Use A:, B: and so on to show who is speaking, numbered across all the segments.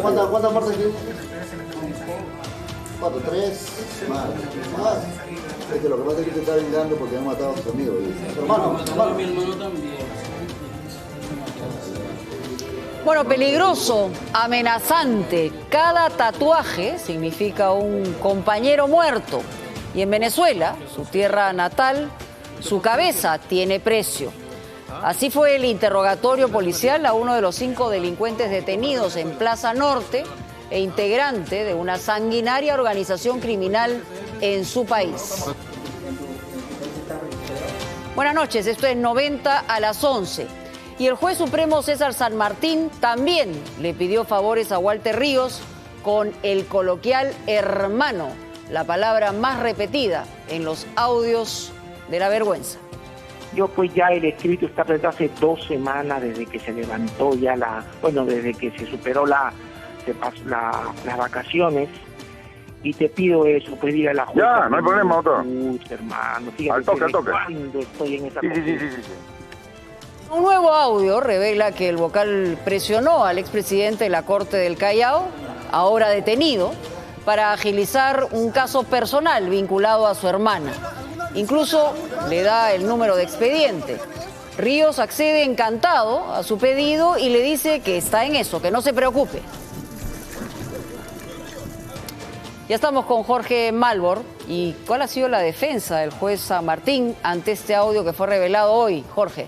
A: ¿Cuántas muertes aquí? 4, 3, más. Es que lo que pasa es que te está vengando porque han matado a tus amigos. Hermano.
B: Mi hermano también.
C: Bueno, peligroso, amenazante. Cada tatuaje significa un compañero muerto. Y en Venezuela, su tierra natal, su cabeza tiene precio. Así fue el interrogatorio policial a uno de los 5 delincuentes detenidos en Plaza Norte e integrante de una sanguinaria organización criminal en su país. Buenas noches, esto es 90 a las 11. Y el juez supremo César San Martín también le pidió favores a Walter Ríos con el coloquial hermano, la palabra más repetida en los audios de la vergüenza.
D: Yo pues ya el escrito está desde hace 2 semanas, desde que se levantó ya desde que se superó las vacaciones, y te pido eso, pedir a la jueza.
E: Ya, no hay problema, doctor.
D: Hermano,
E: al toque.
D: Cuando estoy en esa
E: Sí.
C: Un nuevo audio revela que el vocal presionó al expresidente de la Corte del Callao, ahora detenido, para agilizar un caso personal vinculado a su hermana. Incluso le da el número de expediente. Ríos accede encantado a su pedido y le dice que está en eso, que no se preocupe. Ya estamos con Jorge Malbor. ¿Y cuál ha sido la defensa del juez San Martín ante este audio que fue revelado hoy? Jorge.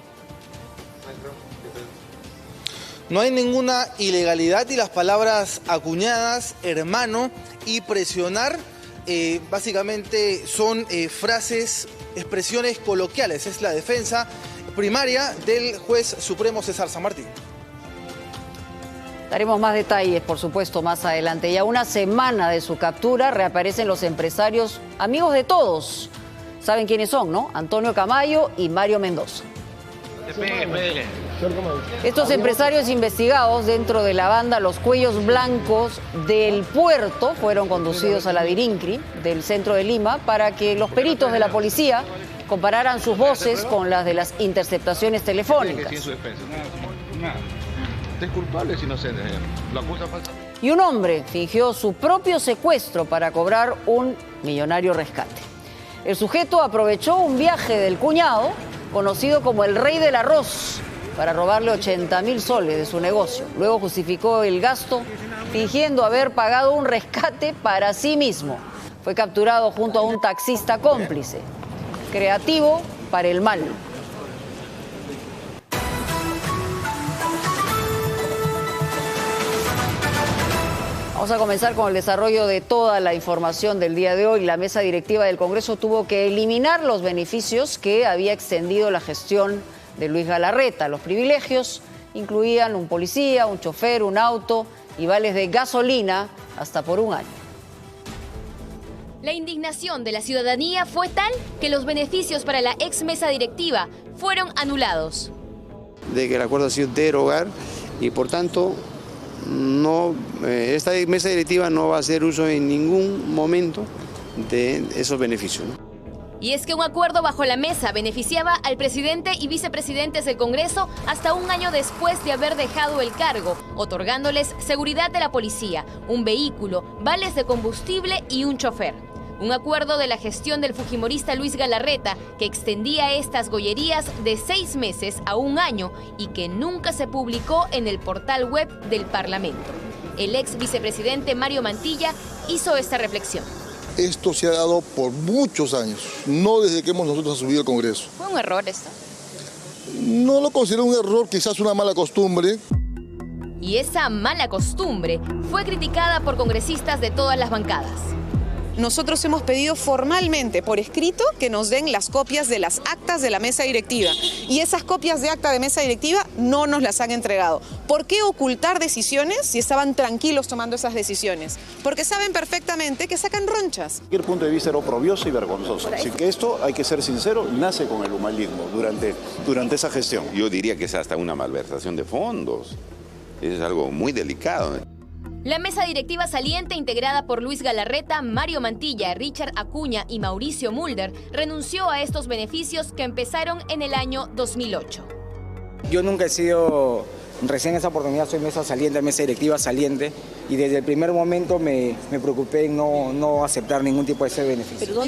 F: No hay ninguna ilegalidad y las palabras acuñadas, hermano y presionar, básicamente son frases, expresiones coloquiales. Es la defensa primaria del juez supremo César San Martín.
C: Daremos más detalles, por supuesto, más adelante. Ya una semana de su captura reaparecen los empresarios amigos de todos. Saben quiénes son, ¿no? Antonio Camayo y Mario Mendoza. Estos empresarios investigados dentro de la banda Los Cuellos Blancos del Puerto fueron conducidos a la DIRINCRI del centro de Lima para que los peritos de la policía compararan sus voces con las de las interceptaciones telefónicas.
G: Es culpable, es inocente. Lo acusa falsamente.
C: Y un hombre fingió su propio secuestro para cobrar un millonario rescate. El sujeto aprovechó un viaje del cuñado, conocido como el Rey del Arroz, para robarle 80.000 soles de su negocio. Luego justificó el gasto fingiendo haber pagado un rescate para sí mismo. Fue capturado junto a un taxista cómplice. Creativo para el mal. Vamos a comenzar con el desarrollo de toda la información del día de hoy. La mesa directiva del Congreso tuvo que eliminar los beneficios que había extendido la gestión de Luis Galarreta. Los privilegios incluían un policía, un chofer, un auto y vales de gasolina hasta por un año.
H: La indignación de la ciudadanía fue tal que los beneficios para la ex mesa directiva fueron anulados.
I: De que el acuerdo ha sido derogar y por tanto esta mesa directiva no va a hacer uso en ningún momento de esos beneficios, ¿no?
H: Y es que un acuerdo bajo la mesa beneficiaba al presidente y vicepresidentes del Congreso hasta un año después de haber dejado el cargo, otorgándoles seguridad de la policía, un vehículo, vales de combustible y un chofer. Un acuerdo de la gestión del fujimorista Luis Galarreta que extendía estas gollerías de 6 meses a un año y que nunca se publicó en el portal web del Parlamento. El ex vicepresidente Mario Mantilla hizo esta reflexión.
J: Esto se ha dado por muchos años, no desde que nosotros asumido el Congreso.
H: ¿Fue un error esto?
J: No lo considero un error, quizás una mala costumbre.
H: Y esa mala costumbre fue criticada por congresistas de todas las bancadas.
K: Nosotros hemos pedido formalmente, por escrito, que nos den las copias de las actas de la mesa directiva. Y esas copias de acta de mesa directiva no nos las han entregado. ¿Por qué ocultar decisiones si estaban tranquilos tomando esas decisiones? Porque saben perfectamente que sacan ronchas.
L: Cualquier punto de vista era oprobioso y vergonzoso. Así que esto, hay que ser sincero, nace con el humanismo durante esa gestión.
M: Yo diría que es hasta una malversación de fondos. Es algo muy delicado.
H: La mesa directiva saliente, integrada por Luis Galarreta, Mario Mantilla, Richard Acuña y Mauricio Mulder, renunció a estos beneficios que empezaron en el año 2008.
N: Yo nunca he sido
B: Recién en esa oportunidad soy mesa directiva saliente, y desde el primer momento me preocupé en no aceptar ningún tipo de ese beneficio.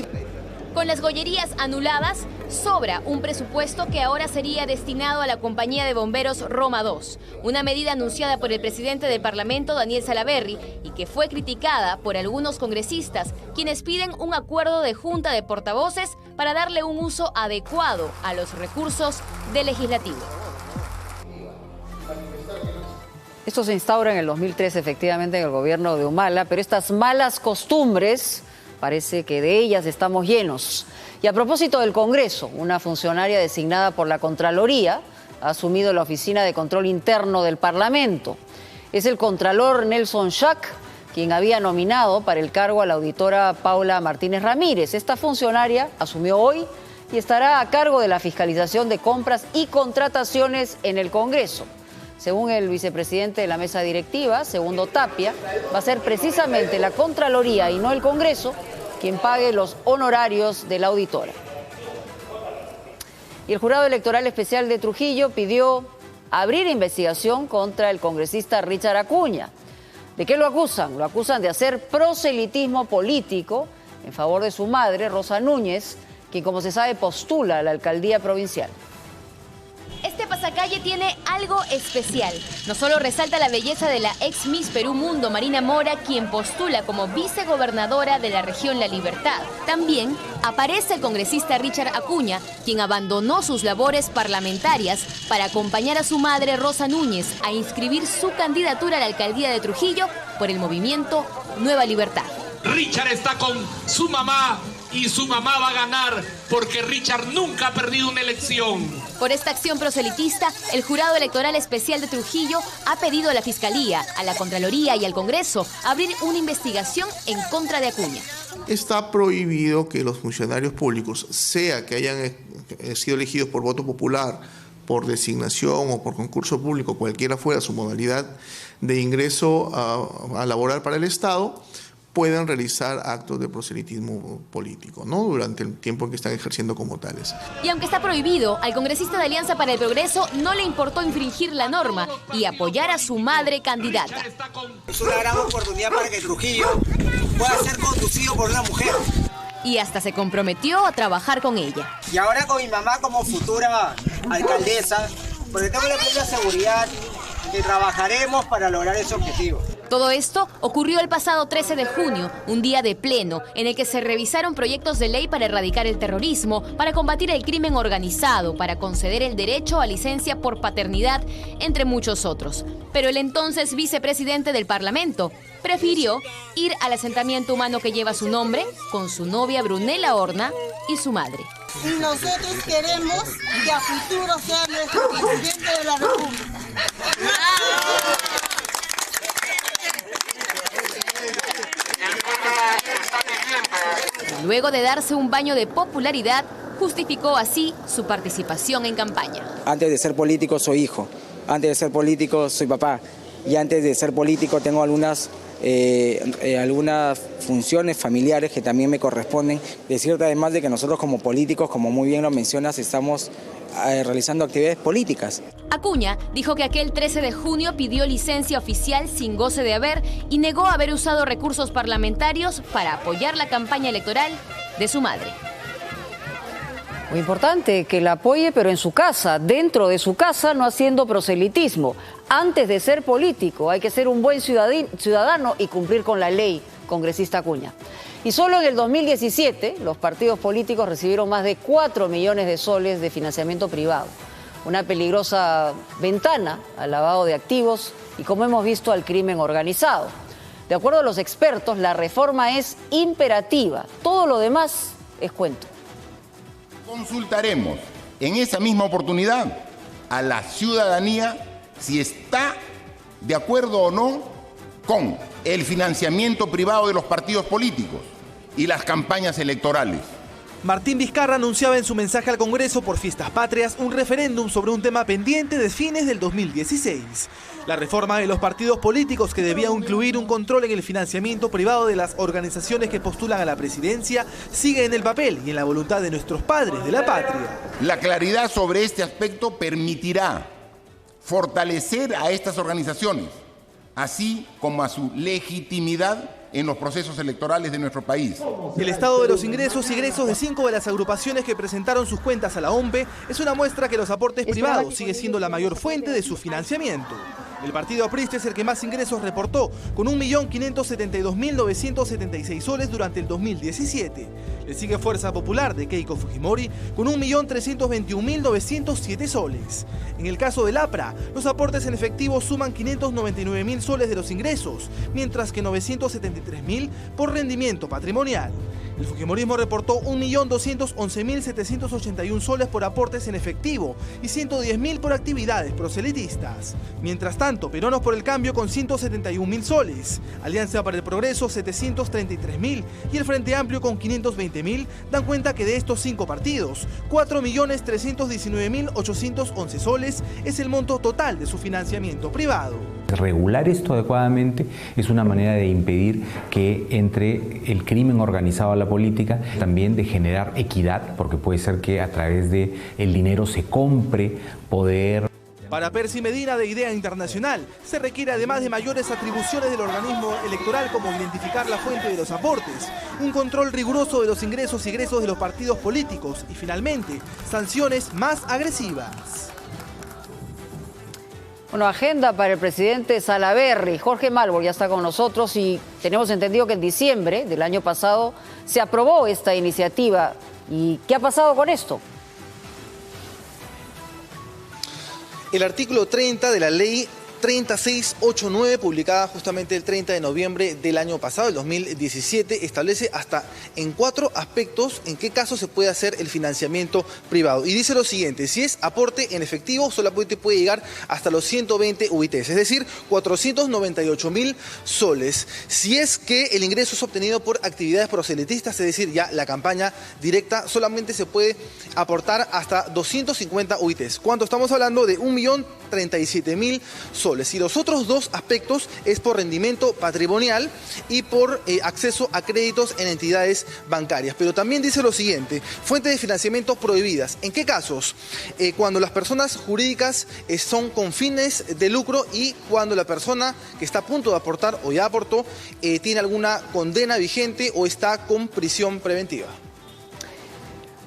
H: Con las gollerías anuladas, sobra un presupuesto que ahora sería destinado a la compañía de bomberos Roma 2, una medida anunciada por el presidente del Parlamento, Daniel Salaverry, y que fue criticada por algunos congresistas, quienes piden un acuerdo de junta de portavoces para darle un uso adecuado a los recursos del legislativo.
C: Esto se instaura en el 2013, efectivamente, en el gobierno de Humala, pero estas malas costumbres parece que de ellas estamos llenos. Y a propósito del Congreso, una funcionaria designada por la Contraloría ha asumido la Oficina de Control Interno del Parlamento. Es el contralor Nelson Schack quien había nominado para el cargo a la auditora Paula Martínez Ramírez. Esta funcionaria asumió hoy y estará a cargo de la fiscalización de compras y contrataciones en el Congreso. Según el vicepresidente de la mesa directiva, Segundo Tapia, va a ser precisamente la Contraloría y no el Congreso quien pague los honorarios de la auditora. Y el Jurado Electoral Especial de Trujillo pidió abrir investigación contra el congresista Richard Acuña. ¿De qué lo acusan? Lo acusan de hacer proselitismo político en favor de su madre, Rosa Núñez, quien, como se sabe, postula a la alcaldía provincial.
H: Este pasacalle tiene algo especial. No solo resalta la belleza de la ex Miss Perú Mundo, Marina Mora, quien postula como vicegobernadora de la región La Libertad. También aparece el congresista Richard Acuña, quien abandonó sus labores parlamentarias para acompañar a su madre, Rosa Núñez, a inscribir su candidatura a la alcaldía de Trujillo por el movimiento Nueva Libertad.
E: Richard está con su mamá y su mamá va a ganar porque Richard nunca ha perdido una elección.
H: Por esta acción proselitista, el Jurado Electoral Especial de Trujillo ha pedido a la Fiscalía, a la Contraloría y al Congreso abrir una investigación en contra de Acuña.
N: Está prohibido que los funcionarios públicos, sea que hayan sido elegidos por voto popular, por designación o por concurso público, cualquiera fuera su modalidad de ingreso a laborar para el Estado, puedan realizar actos de proselitismo político, ¿no?, durante el tiempo en que están ejerciendo como tales.
H: Y aunque está prohibido, al congresista de Alianza para el Progreso no le importó infringir la norma y apoyar a su madre candidata.
O: Es una gran oportunidad para que Trujillo pueda ser conducido por una mujer.
H: Y hasta se comprometió a trabajar con ella.
O: Y ahora con mi mamá como futura alcaldesa, porque tengo la plena seguridad que trabajaremos para lograr ese objetivo.
H: Todo esto ocurrió el pasado 13 de junio, un día de pleno, en el que se revisaron proyectos de ley para erradicar el terrorismo, para combatir el crimen organizado, para conceder el derecho a licencia por paternidad, entre muchos otros. Pero el entonces vicepresidente del Parlamento prefirió ir al asentamiento humano que lleva su nombre, con su novia Brunella Horna y su madre.
P: Y nosotros queremos que a futuro sea nuestro presidente de la República.
H: Luego de darse un baño de popularidad, justificó así su participación en campaña.
B: Antes de ser político soy hijo, antes de ser político soy papá, y antes de ser político tengo algunas funciones familiares que también me corresponden. Decirte además de que nosotros como políticos, como muy bien lo mencionas, estamos realizando actividades políticas.
H: Acuña dijo que aquel 13 de junio pidió licencia oficial sin goce de haber y negó haber usado recursos parlamentarios para apoyar la campaña electoral de su madre.
C: Muy importante que la apoye, pero en su casa, dentro de su casa, no haciendo proselitismo. Antes de ser político hay que ser un buen ciudadano y cumplir con la ley, congresista Acuña. Y solo en el 2017 los partidos políticos recibieron más de 4 millones de soles de financiamiento privado. Una peligrosa ventana al lavado de activos y, como hemos visto, al crimen organizado. De acuerdo a los expertos, la reforma es imperativa. Todo lo demás es cuento.
Q: Consultaremos en esa misma oportunidad a la ciudadanía si está de acuerdo o no con el financiamiento privado de los partidos políticos y las campañas electorales.
R: Martín Vizcarra anunciaba en su mensaje al Congreso por Fiestas Patrias un referéndum sobre un tema pendiente de fines del 2016. La reforma de los partidos políticos, que debía incluir un control en el financiamiento privado de las organizaciones que postulan a la presidencia, sigue en el papel y en la voluntad de nuestros padres de la patria.
Q: La claridad sobre este aspecto permitirá fortalecer a estas organizaciones, así como a su legitimidad en los procesos electorales de nuestro país.
R: El estado de los ingresos y egresos de 5 de las agrupaciones que presentaron sus cuentas a la OMPE es una muestra que los aportes privados sigue siendo la mayor fuente de su financiamiento. El partido aprista es el que más ingresos reportó, con 1.572.976 soles durante el 2017. Le sigue Fuerza Popular de Keiko Fujimori con 1.321.907 soles. En el caso del APRA, los aportes en efectivo suman 599.000 soles de los ingresos, mientras que 973.000 por rendimiento patrimonial. El fujimorismo reportó 1.211.781 soles por aportes en efectivo y 110.000 por actividades proselitistas. Mientras tanto, Peronos por el Cambio con 171.000 soles, Alianza para el Progreso 733.000 y el Frente Amplio con 520.000 dan cuenta que de estos 5 partidos, 4.319.811 soles es el monto total de su financiamiento privado.
S: Regular esto adecuadamente es una manera de impedir que entre el crimen organizado a la política, también de generar equidad, porque puede ser que a través de el dinero se compre poder.
R: Para Percy Medina de Idea Internacional, se requiere además de mayores atribuciones del organismo electoral como identificar la fuente de los aportes, un control riguroso de los ingresos y egresos de los partidos políticos y finalmente, sanciones más agresivas.
C: Bueno, agenda para el presidente Salaverry. Jorge Malborg ya está con nosotros y tenemos entendido que en diciembre del año pasado se aprobó esta iniciativa. ¿Y qué ha pasado con esto?
F: El artículo 30 de la ley 3689, publicada justamente el 30 de noviembre del año pasado, el 2017, establece hasta en 4 aspectos en qué caso se puede hacer el financiamiento privado. Y dice lo siguiente: si es aporte en efectivo, solamente puede llegar hasta los 120 UITs, es decir, 498.000 soles. Si es que el ingreso es obtenido por actividades proselitistas, es decir, ya la campaña directa, solamente se puede aportar hasta 250 UITs. ¿Cuánto estamos hablando? De 1.037.000 soles. Y los otros 2 aspectos es por rendimiento patrimonial y por acceso a créditos en entidades bancarias. Pero también dice lo siguiente: fuentes de financiamiento prohibidas. ¿En qué casos? Cuando las personas jurídicas son con fines de lucro y cuando la persona que está a punto de aportar o ya aportó tiene alguna condena vigente o está con prisión preventiva.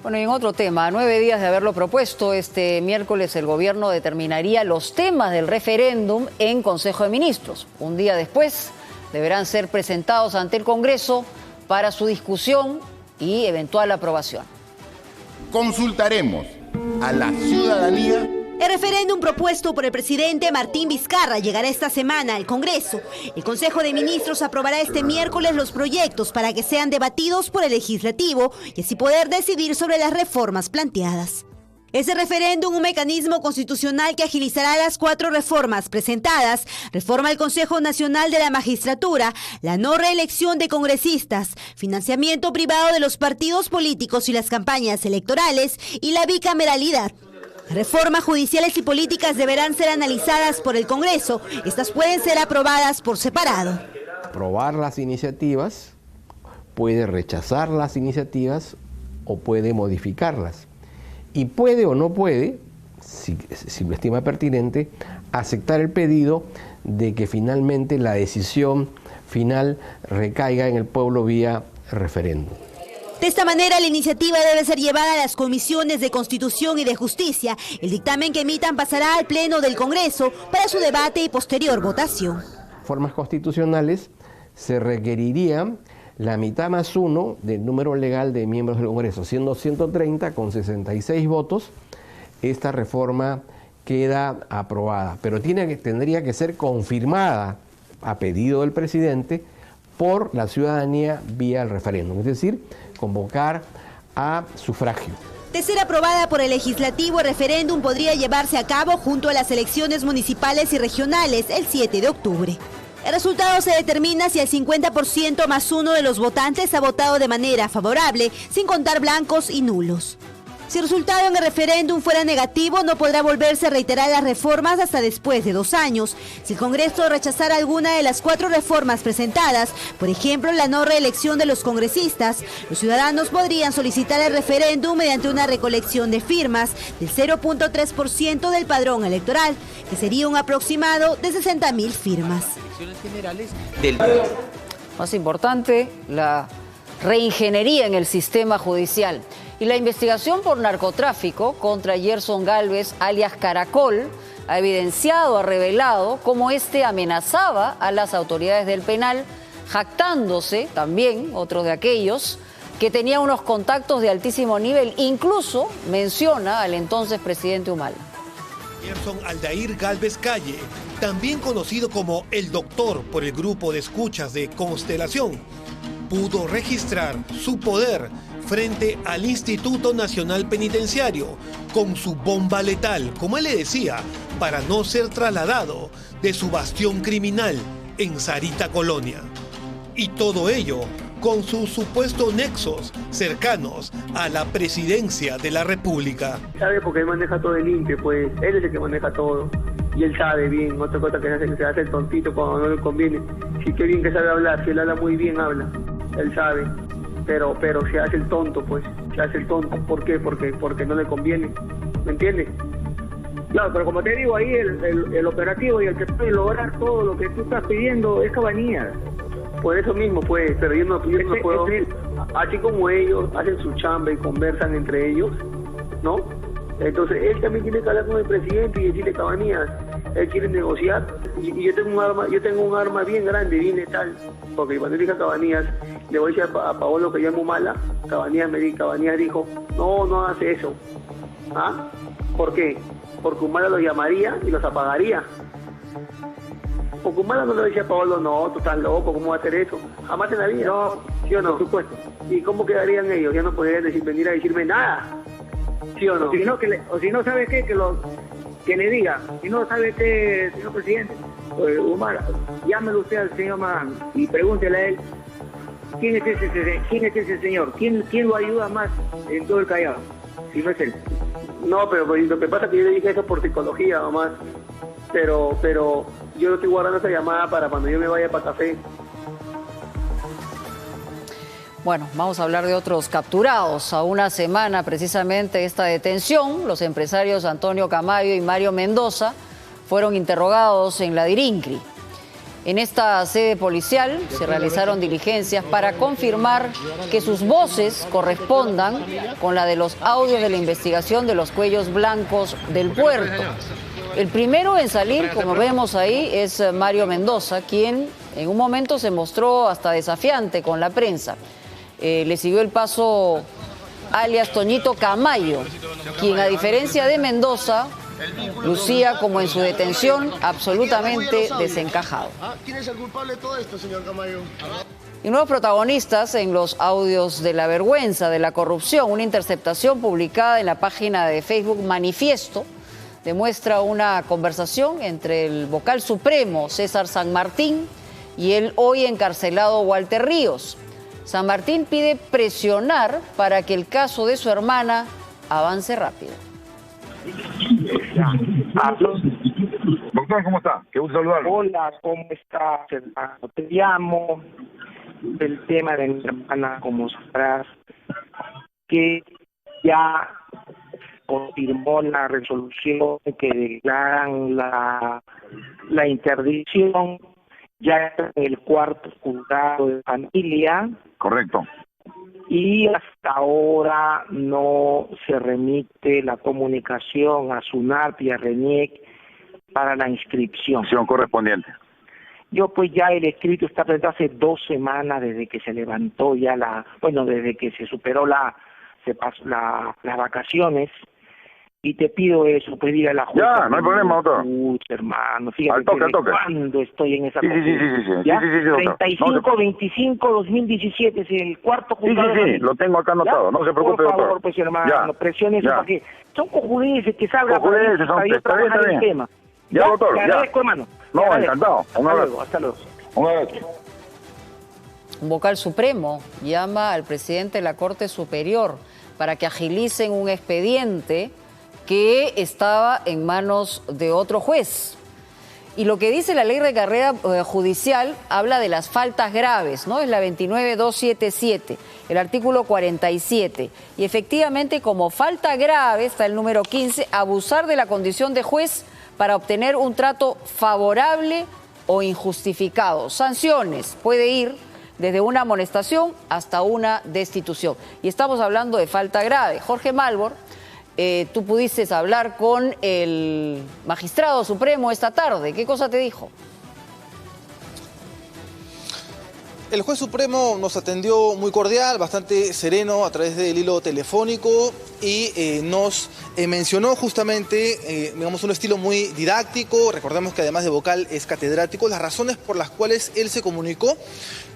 C: Bueno, y en otro tema, a 9 días de haberlo propuesto, este miércoles el gobierno determinaría los temas del referéndum en Consejo de Ministros. Un día después deberán ser presentados ante el Congreso para su discusión y eventual aprobación.
Q: Consultaremos a la ciudadanía.
T: El referéndum propuesto por el presidente Martín Vizcarra llegará esta semana al Congreso. El Consejo de Ministros aprobará este miércoles los proyectos para que sean debatidos por el Legislativo y así poder decidir sobre las reformas planteadas. Ese referéndum, un mecanismo constitucional que agilizará las 4 reformas presentadas: reforma al Consejo Nacional de la Magistratura, la no reelección de congresistas, financiamiento privado de los partidos políticos y las campañas electorales y la bicameralidad. Reformas judiciales y políticas deberán ser analizadas por el Congreso. Estas pueden ser aprobadas por separado.
U: Aprobar las iniciativas, puede rechazar las iniciativas o puede modificarlas. Y puede o no puede, si lo estima pertinente, aceptar el pedido de que finalmente la decisión final recaiga en el pueblo vía referéndum.
T: De esta manera, la iniciativa debe ser llevada a las comisiones de Constitución y de Justicia. El dictamen que emitan pasará al Pleno del Congreso para su debate y posterior votación.
U: Formas constitucionales se requeriría la mitad más 1 del número legal de miembros del Congreso, siendo 130 con 66 votos. Esta reforma queda aprobada, pero tendría que ser confirmada a pedido del presidente por la ciudadanía vía el referéndum, es decir, convocar a sufragio.
T: De ser aprobada por el Legislativo, el referéndum podría llevarse a cabo junto a las elecciones municipales y regionales el 7 de octubre. El resultado se determina si el 50% más 1 de los votantes ha votado de manera favorable, sin contar blancos y nulos. Si el resultado en el referéndum fuera negativo, no podrá volverse a reiterar las reformas hasta después de 2 años. Si el Congreso rechazara alguna de las 4 reformas presentadas, por ejemplo, la no reelección de los congresistas, los ciudadanos podrían solicitar el referéndum mediante una recolección de firmas del 0.3% del padrón electoral, que sería un aproximado de 60.000 firmas.
C: Más importante, la reingeniería en el sistema judicial y la investigación por narcotráfico contra Gerson Galvez, alias Caracol, ha evidenciado, ha revelado cómo este amenazaba a las autoridades del penal, jactándose también, otro de aquellos, que tenía unos contactos de altísimo nivel. Incluso menciona al entonces presidente Humala.
A: Gerson Aldair Galvez Calle, también conocido como El Doctor por el grupo de escuchas de Constelación, pudo registrar su poder frente al Instituto Nacional Penitenciario con su bomba letal, como él le decía, para no ser trasladado de su bastión criminal en Sarita Colonia. Y todo ello con sus supuestos nexos cercanos a la presidencia de la República.
V: Sabe porque él maneja todo el limpio, pues él es el que maneja todo. Y él sabe bien, otra cosa que se hace el tontito cuando no le conviene. Sí, qué bien que sabe hablar, si él habla muy bien, habla. Él sabe, pero se hace el tonto, pues. Se hace el tonto. ¿Por qué? Porque no le conviene. ¿Me entiendes? Claro, pero como te digo, ahí el operativo y el que puede lograr todo lo que tú estás pidiendo es Cabanillas. Por eso mismo, pues, pero yo no puedo. Así como ellos hacen su chamba y conversan entre ellos, ¿no? Entonces él también tiene que hablar con el presidente y decirle, Cabanillas, él quiere negociar y yo tengo un arma bien grande, bien letal, porque cuando dije a Cabanillas, le voy a decir a Paolo que llamo mala, Cabanillas dijo, no hace eso. ¿Ah? ¿Por qué? Porque Humala los llamaría y los apagaría. Porque Humala no le decía a Paolo, no, tú estás loco, ¿cómo va a hacer eso? Jamás en la vida. No, ¿sí o no? Por supuesto. ¿Y cómo quedarían ellos? Ya no podrían venir a decirme nada. ¿Sí o no? O si no, ¿sabes qué? Que le diga. Si no, ¿sabe qué, señor presidente? Humala, llámelo usted al señor Magán y pregúntele a él quién es ese señor, quién lo ayuda más en todo el Callao, si no es él. No, pero pues, lo que pasa es que yo le dije eso por psicología nomás, pero yo estoy guardando esa llamada para cuando yo me vaya para café.
C: Bueno, vamos a hablar de otros capturados. A una semana precisamente de esta detención, los empresarios Antonio Camayo y Mario Mendoza fueron interrogados en la Dirincri. En esta sede policial se realizaron diligencias para confirmar que sus voces correspondan con la de los audios de la investigación de los cuellos blancos del puerto. El primero en salir, como vemos ahí, es Mario Mendoza, quien en un momento se mostró hasta desafiante con la prensa. Le siguió el paso alias Toñito Camayo, quien a diferencia de Mendoza, lucía como en su detención absolutamente desencajado.
W: ¿Quién es el culpable de todo esto, señor Camayo?
C: Y nuevos protagonistas en los audios de la vergüenza, de la corrupción. Una interceptación publicada en la página de Facebook Manifiesto demuestra una conversación entre el vocal supremo César San Martín y el hoy encarcelado Walter Ríos. San Martín pide presionar para que el caso de su hermana avance rápido.
X: Doctor, ¿cómo está? Qué gusto saludarlo.
D: Hola, ¿cómo estás, hermano? Te llamo del tema de mi hermana, como sabrás, que ya confirmó la resolución que declaran la interdicción ya en el cuarto juzgado de familia.
X: Correcto.
D: Y hasta ahora no se remite la comunicación a SUNAT y a RENIEC para la inscripción.
X: Correspondiente.
D: Yo pues ya el escrito está presentado hace 2 semanas desde que se levantó ya desde que se superó las vacaciones. Y te pido eso, pedir a la jueza.
X: Ya, no hay problema, doctor.
D: Hermano, fíjate
X: al toque.
D: cuando estoy en esa
X: posición. Sí,
D: 35-25-2017 es el cuarto juzgado.
X: Sí, lo tengo acá anotado, no se preocupe,
D: por favor,
X: doctor.
D: Pues hermano, presione eso para que son cojudeces que salgan
X: para
D: yo trabajar el tema.
X: Ya, doctor,
D: te agradezco, hermano.
X: No, encantado.
D: Hasta luego.
X: Un abrazo.
C: Un vocal supremo llama al presidente de la Corte Superior para que agilicen un expediente que estaba en manos de otro juez. Y lo que dice la ley de carrera judicial habla de las faltas graves, ¿no? Es la 29277, el artículo 47. Y efectivamente, como falta grave, está el número 15, abusar de la condición de juez para obtener un trato favorable o injustificado. Sanciones, puede ir desde una amonestación hasta una destitución. Y estamos hablando de falta grave. Jorge Malbor, tú pudiste hablar con el magistrado supremo esta tarde. ¿Qué cosa te dijo?
F: El juez supremo nos atendió muy cordial, bastante sereno a través del hilo telefónico y nos mencionó justamente, digamos, un estilo muy didáctico. Recordemos que además de vocal es catedrático, las razones por las cuales él se comunicó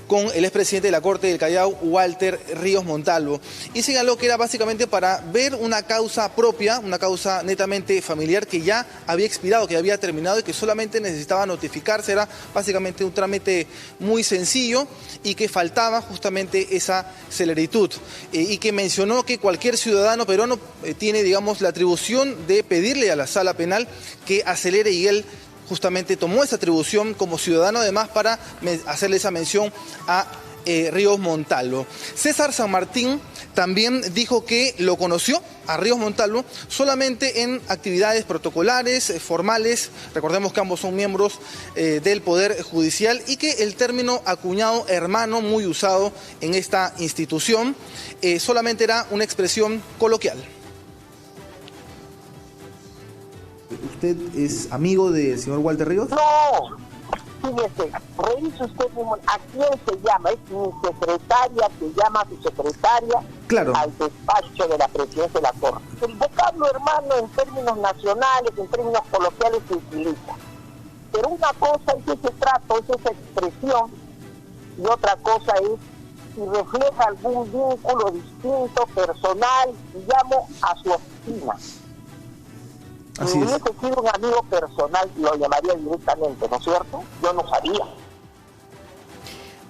F: con el expresidente de la Corte del Callao, Walter Ríos Montalvo, y señaló que era básicamente para ver una causa propia, una causa netamente familiar que ya había expirado, que ya había terminado y que solamente necesitaba notificarse. Era básicamente un trámite muy sencillo y que faltaba justamente esa celeritud, y que mencionó que cualquier ciudadano peruano tiene, digamos, la atribución de pedirle a la sala penal que acelere, y él justamente tomó esa atribución como ciudadano, además para hacerle esa mención a Ríos Montalvo. César San Martín también dijo que lo conoció a Ríos Montalvo solamente en actividades protocolares, formales. Recordemos que ambos son miembros del Poder Judicial, y que el término acuñado hermano, muy usado en esta institución, solamente era una expresión coloquial.
G: ¿Usted es amigo del señor Walter Ríos?
I: No, fíjese, revise usted a quién se llama, es mi secretaria que llama a su secretaria,
G: claro,
I: al despacho de la presidencia de la Corte. El vocablo hermano en términos nacionales, en términos coloquiales se utiliza, pero una cosa es ese trato, es esa expresión, y otra cosa es si refleja algún vínculo distinto, personal, llamo a su oficina. Si hubiese sido un amigo personal, lo llamaría directamente, ¿no es cierto? Yo no sabía.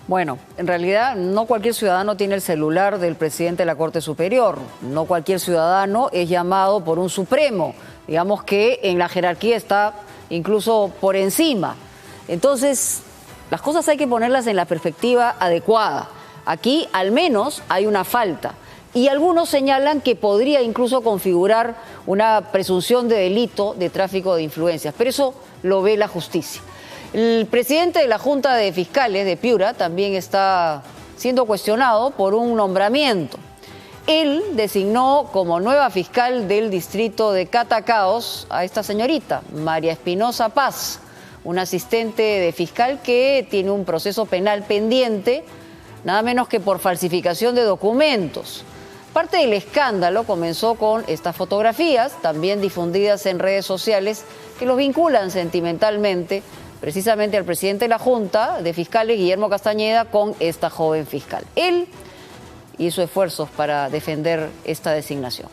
C: Bueno, en realidad no cualquier ciudadano tiene el celular del presidente de la Corte Superior. No cualquier ciudadano es llamado por un supremo. Digamos que en la jerarquía está incluso por encima. Entonces, las cosas hay que ponerlas en la perspectiva adecuada. Aquí al menos hay una falta. Y algunos señalan que podría incluso configurar una presunción de delito de tráfico de influencias, pero eso lo ve la justicia. El presidente de la Junta de Fiscales de Piura también está siendo cuestionado por un nombramiento. Él designó como nueva fiscal del distrito de Catacaos a esta señorita, María Espinosa Paz, una asistente de fiscal que tiene un proceso penal pendiente, nada menos que por falsificación de documentos. Parte del escándalo comenzó con estas fotografías, también difundidas en redes sociales, que los vinculan sentimentalmente precisamente al presidente de la Junta de Fiscales, Guillermo Castañeda, con esta joven fiscal. Él hizo esfuerzos para defender esta designación.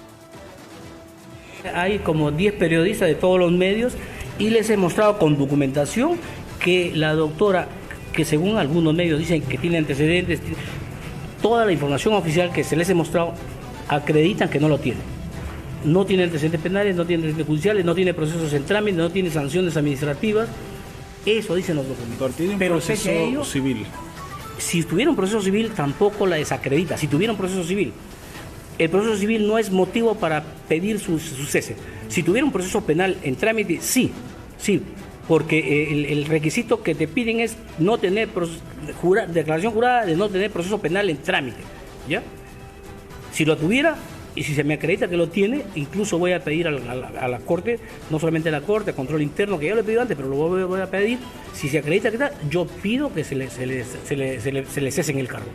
J: Hay como 10 periodistas de todos los medios y les he mostrado con documentación que la doctora, que según algunos medios dicen que tiene antecedentes, toda la información oficial que se les he mostrado acreditan que no lo tiene. No tiene antecedentes penales, no tiene antecedentes judiciales, no tiene procesos en trámite, no tiene sanciones administrativas. Eso dicen los documentos.
K: Pero proceso ellos, civil.
J: Si tuviera un proceso civil, tampoco la desacredita. Si tuviera un proceso civil, el proceso civil no es motivo para pedir su cese. Si tuviera un proceso penal en trámite, sí, porque el requisito que te piden es no tener declaración jurada de no tener proceso penal en trámite, ¿ya? Si lo tuviera, y si se me acredita que lo tiene, incluso voy a pedir a la Corte, no solamente a la Corte, a control interno, que ya lo he pedido antes, pero lo voy a pedir, si se acredita que está, yo pido que se le cese en el cargo.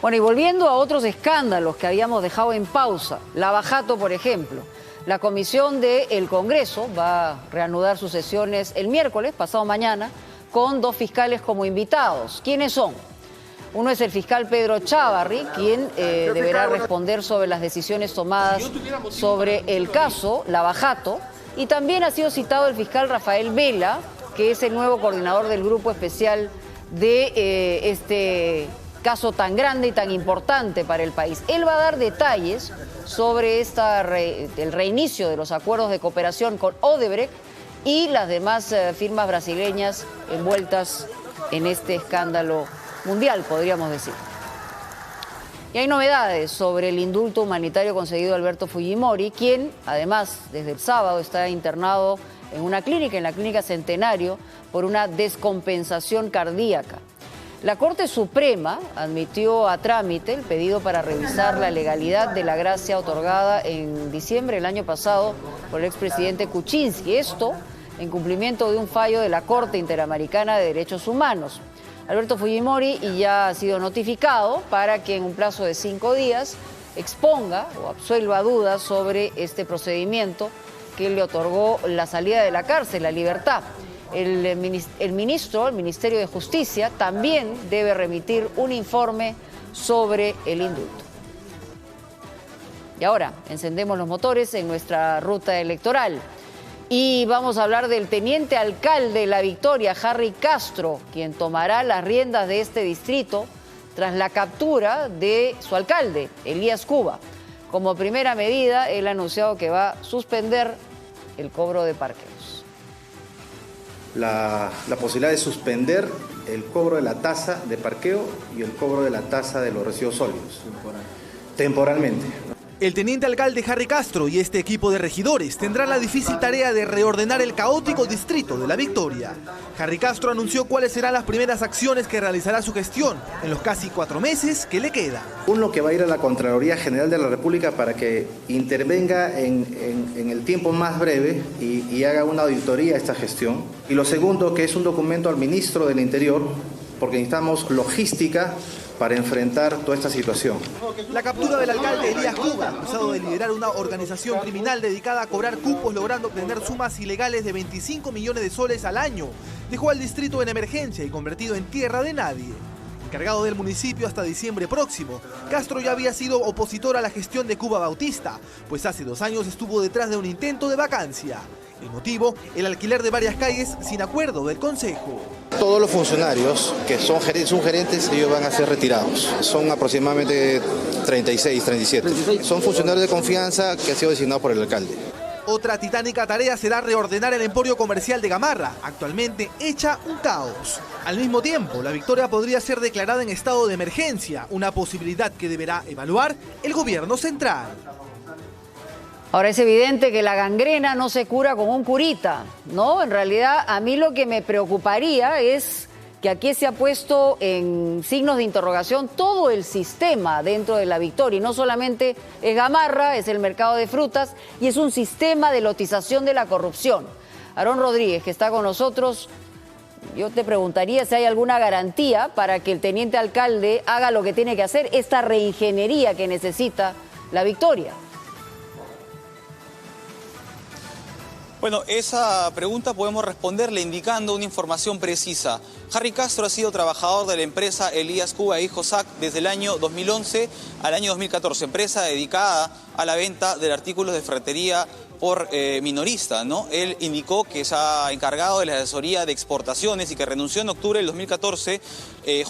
C: Bueno, y volviendo a otros escándalos que habíamos dejado en pausa, Lavajato, por ejemplo. La comisión del Congreso va a reanudar sus sesiones el miércoles, pasado mañana, con 2 fiscales como invitados. ¿Quiénes son? Uno es el fiscal Pedro Chávarri, quien deberá responder sobre las decisiones tomadas sobre el caso Lavajato. Y también ha sido citado el fiscal Rafael Vela, que es el nuevo coordinador del Grupo Especial de este caso tan grande y tan importante para el país. Él va a dar detalles sobre el reinicio de los acuerdos de cooperación con Odebrecht y las demás firmas brasileñas envueltas en este escándalo mundial, podríamos decir. Y hay novedades sobre el indulto humanitario concedido a Alberto Fujimori, quien además desde el sábado está internado en una clínica, en la Clínica Centenario, por una descompensación cardíaca. La Corte Suprema admitió a trámite el pedido para revisar la legalidad de la gracia otorgada en diciembre del año pasado por el expresidente Kuczynski. Esto en cumplimiento de un fallo de la Corte Interamericana de Derechos Humanos. Alberto Fujimori ya ha sido notificado para que en un plazo de 5 días exponga o absuelva dudas sobre este procedimiento que le otorgó la salida de la cárcel, la libertad. El Ministerio de Justicia también debe remitir un informe sobre el indulto. Y ahora encendemos los motores en nuestra ruta electoral. Y vamos a hablar del teniente alcalde de La Victoria, Harry Castro, quien tomará las riendas de este distrito tras la captura de su alcalde, Elías Cuba. Como primera medida, él ha anunciado que va a suspender el cobro de parqueos.
E: La posibilidad de suspender el cobro de la tasa de parqueo y el cobro de la tasa de los residuos sólidos. Temporalmente.
R: El teniente alcalde Harry Castro y este equipo de regidores tendrán la difícil tarea de reordenar el caótico distrito de La Victoria. Harry Castro anunció cuáles serán las primeras acciones que realizará su gestión en los casi 4 meses que le quedan.
E: Uno, que va a ir a la Contraloría General de la República para que intervenga en el tiempo más breve y haga una auditoría a esta gestión. Y lo segundo, que es un documento al ministro del Interior, porque necesitamos logística para enfrentar toda esta situación.
R: La captura del alcalde Elías Cuba, acusado de liderar una organización criminal dedicada a cobrar cupos logrando obtener sumas ilegales de 25 millones de soles al año, dejó al distrito en emergencia y convertido en tierra de nadie. Encargado del municipio hasta diciembre próximo, Castro ya había sido opositor a la gestión de Cuba Bautista, pues hace 2 años estuvo detrás de un intento de vacancia. El motivo, el alquiler de varias calles sin acuerdo del Consejo.
E: Todos los funcionarios que son gerentes, ellos van a ser retirados. Son aproximadamente 36, 37. Son funcionarios de confianza que han sido designados por el alcalde.
R: Otra titánica tarea será reordenar el emporio comercial de Gamarra, actualmente hecha un caos. Al mismo tiempo, La Victoria podría ser declarada en estado de emergencia, una posibilidad que deberá evaluar el gobierno central.
C: Ahora, es evidente que la gangrena no se cura con un curita, ¿no? En realidad, a mí lo que me preocuparía es que aquí se ha puesto en signos de interrogación todo el sistema dentro de La Victoria. Y no solamente es Gamarra, es el mercado de frutas y es un sistema de lotización de la corrupción. Aarón Rodríguez, que está con nosotros, yo te preguntaría si hay alguna garantía para que el teniente alcalde haga lo que tiene que hacer, esta reingeniería que necesita La Victoria.
L: Bueno, esa pregunta podemos responderle indicando una información precisa. Harry Castro ha sido trabajador de la empresa Elías Cuba e Hijos SAC desde el año 2011 al año 2014, empresa dedicada a la venta de artículos de ferretería por minorista, ¿no? Él indicó que se ha encargado de la asesoría de exportaciones y que renunció en octubre del 2014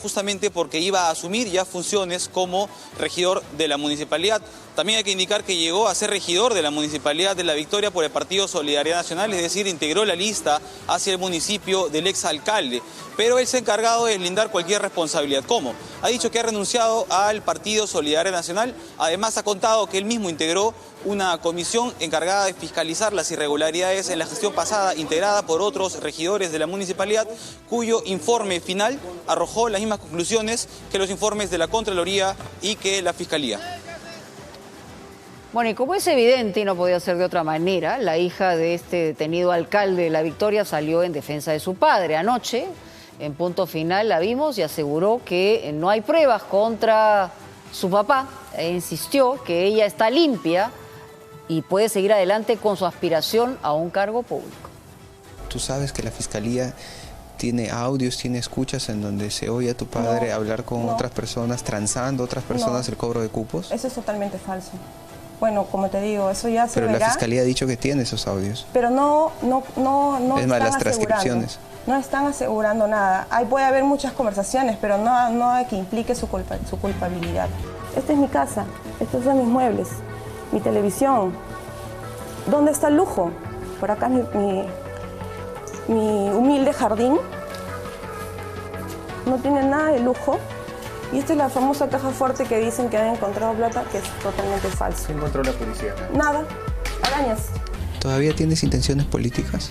L: justamente porque iba a asumir ya funciones como regidor de la municipalidad. También hay que indicar que llegó a ser regidor de la Municipalidad de La Victoria por el Partido Solidaridad Nacional, es decir, integró la lista hacia el municipio del exalcalde. Pero él se ha encargado de deslindar cualquier responsabilidad. ¿Cómo? Ha dicho que ha renunciado al Partido Solidaridad Nacional. Además ha contado que él mismo integró una comisión encargada de fiscalizar las irregularidades en la gestión pasada, integrada por otros regidores de la municipalidad, cuyo informe final arrojó las mismas conclusiones que los informes de la Contraloría y que la Fiscalía.
C: Bueno, y como es evidente y no podía ser de otra manera, la hija de este detenido alcalde de La Victoria salió en defensa de su padre. Anoche, en Punto Final, la vimos y aseguró que no hay pruebas contra su papá. E insistió que ella está limpia y puede seguir adelante con su aspiración a un cargo público.
M: Tú sabes que la Fiscalía tiene audios, tiene escuchas en donde se oye a tu padre hablar con otras personas, transando otras personas el cobro de cupos.
N: Eso es totalmente falso. Bueno, como te digo, eso ya se verá.
M: Pero la Fiscalía ha dicho que tiene esos audios.
N: Pero no
M: es más, las transcripciones.
N: No están asegurando nada. Ahí puede haber muchas conversaciones, pero no hay que implique su culpabilidad. Esta es mi casa, estos son mis muebles, mi televisión. ¿Dónde está el lujo? Por acá es mi humilde jardín. No tiene nada de lujo. Y esta es la famosa caja fuerte que dicen que han encontrado plata, que es totalmente falso.
G: ¿Qué encontró la policía?
N: Nada, arañas.
M: ¿Todavía tienes intenciones políticas?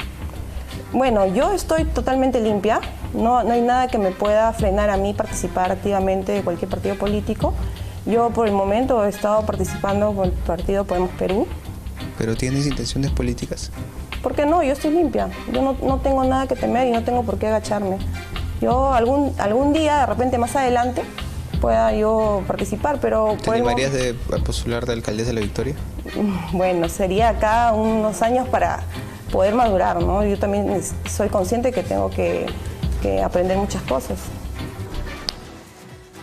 N: Bueno, yo estoy totalmente limpia. No hay nada que me pueda frenar a mí participar activamente de cualquier partido político. Yo por el momento he estado participando con el partido Podemos Perú.
M: ¿Pero tienes intenciones políticas?
N: ¿Por qué no? Yo estoy limpia. Yo no tengo nada que temer y no tengo por qué agacharme. Yo algún día, de repente más adelante, pueda yo participar, pero...
M: ¿Te animarías de postular de alcaldesa de La Victoria?
N: Bueno, sería acá unos años para poder madurar, ¿no? Yo también soy consciente que tengo que aprender muchas cosas.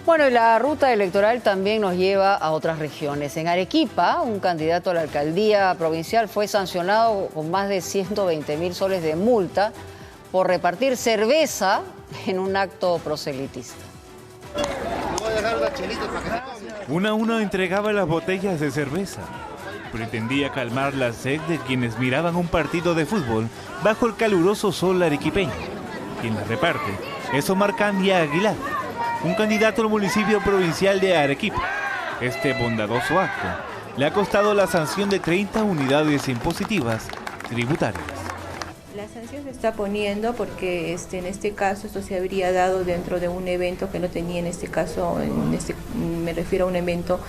C: Bueno, y la ruta electoral también nos lleva a otras regiones. En Arequipa, un candidato a la alcaldía provincial fue sancionado con más de 120.000 soles de multa por repartir cerveza en un acto proselitista.
B: Uno a uno entregaba las botellas de cerveza. Pretendía calmar la sed de quienes miraban un partido de fútbol bajo el caluroso sol arequipeño. Quien la reparte es Omar Candia Aguilar, un candidato al municipio provincial de Arequipa. Este bondadoso acto le ha costado la sanción de 30 unidades impositivas tributarias.
H: La sanción se está poniendo porque en este caso esto se habría dado dentro de un evento que no tenía en este caso, me refiero a un evento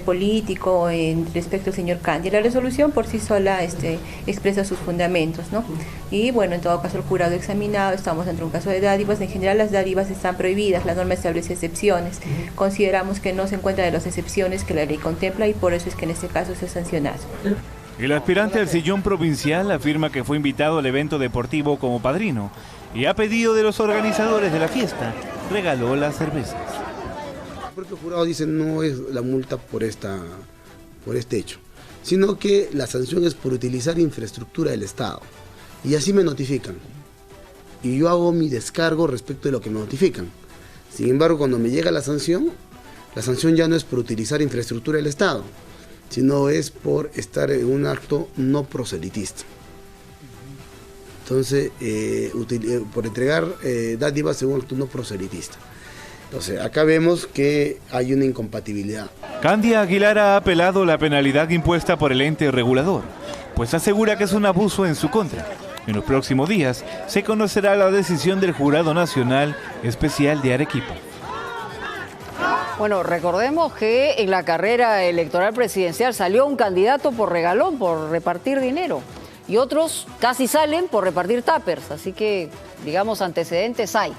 H: político respecto al señor Candia. La resolución por sí sola expresa sus fundamentos, ¿no? Y bueno, en todo caso el jurado examinado, estamos ante un caso de dádivas. En general las dádivas están prohibidas, la norma establece excepciones. Consideramos que no se encuentran de las excepciones que la ley contempla y por eso es que en este caso se ha sancionado.
B: El aspirante al sillón provincial afirma que fue invitado al evento deportivo como padrino y a pedido de los organizadores de la fiesta, regaló las cervezas.
O: El propio jurado dice no es la multa por este hecho, sino que la sanción es por utilizar infraestructura del Estado. Y así me notifican. Y yo hago mi descargo respecto de lo que me notifican. Sin embargo, cuando me llega la sanción ya no es por utilizar infraestructura del Estado, sino es por estar en un acto no proselitista. Entonces, por entregar dádivas en un acto no proselitista. Entonces, acá vemos que hay una incompatibilidad.
B: Candia Aguilar ha apelado la penalidad impuesta por el ente regulador, pues asegura que es un abuso en su contra. En los próximos días se conocerá la decisión del Jurado Nacional Especial de Arequipa.
C: Bueno, recordemos que en la carrera electoral presidencial salió un candidato por regalón, por repartir dinero, y otros casi salen por repartir tuppers, así que, digamos, antecedentes hay.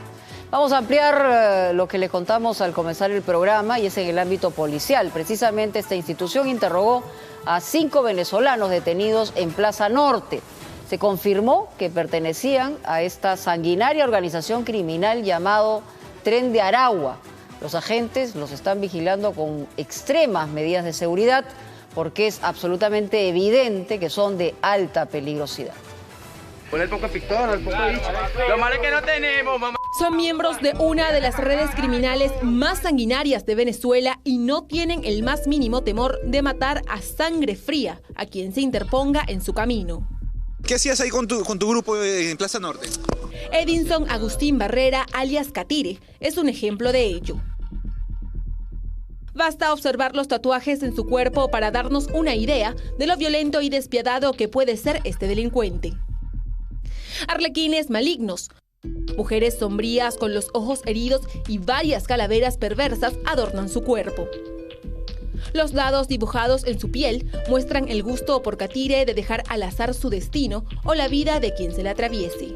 C: Vamos a ampliar lo que les contamos al comenzar el programa, y es en el ámbito policial. Precisamente esta institución interrogó a 5 venezolanos detenidos en Plaza Norte. Se confirmó que pertenecían a esta sanguinaria organización criminal llamado Tren de Aragua. Los agentes los están vigilando con extremas medidas de seguridad porque es absolutamente evidente que son de alta peligrosidad.
P: Poner poco pistola, poco bicho. Lo malo es que no tenemos, mamá.
Y: Son miembros de una de las redes criminales más sanguinarias de Venezuela y no tienen el más mínimo temor de matar a sangre fría a quien se interponga en su camino.
Z: ¿Qué hacías ahí con tu grupo en Plaza Norte?
Y: Edinson Agustín Barrera, alias Catire, es un ejemplo de ello. Basta observar los tatuajes en su cuerpo para darnos una idea de lo violento y despiadado que puede ser este delincuente. Arlequines malignos, mujeres sombrías con los ojos heridos y varias calaveras perversas adornan su cuerpo. Los dados dibujados en su piel muestran el gusto por Catire de dejar al azar su destino o la vida de quien se le atraviese.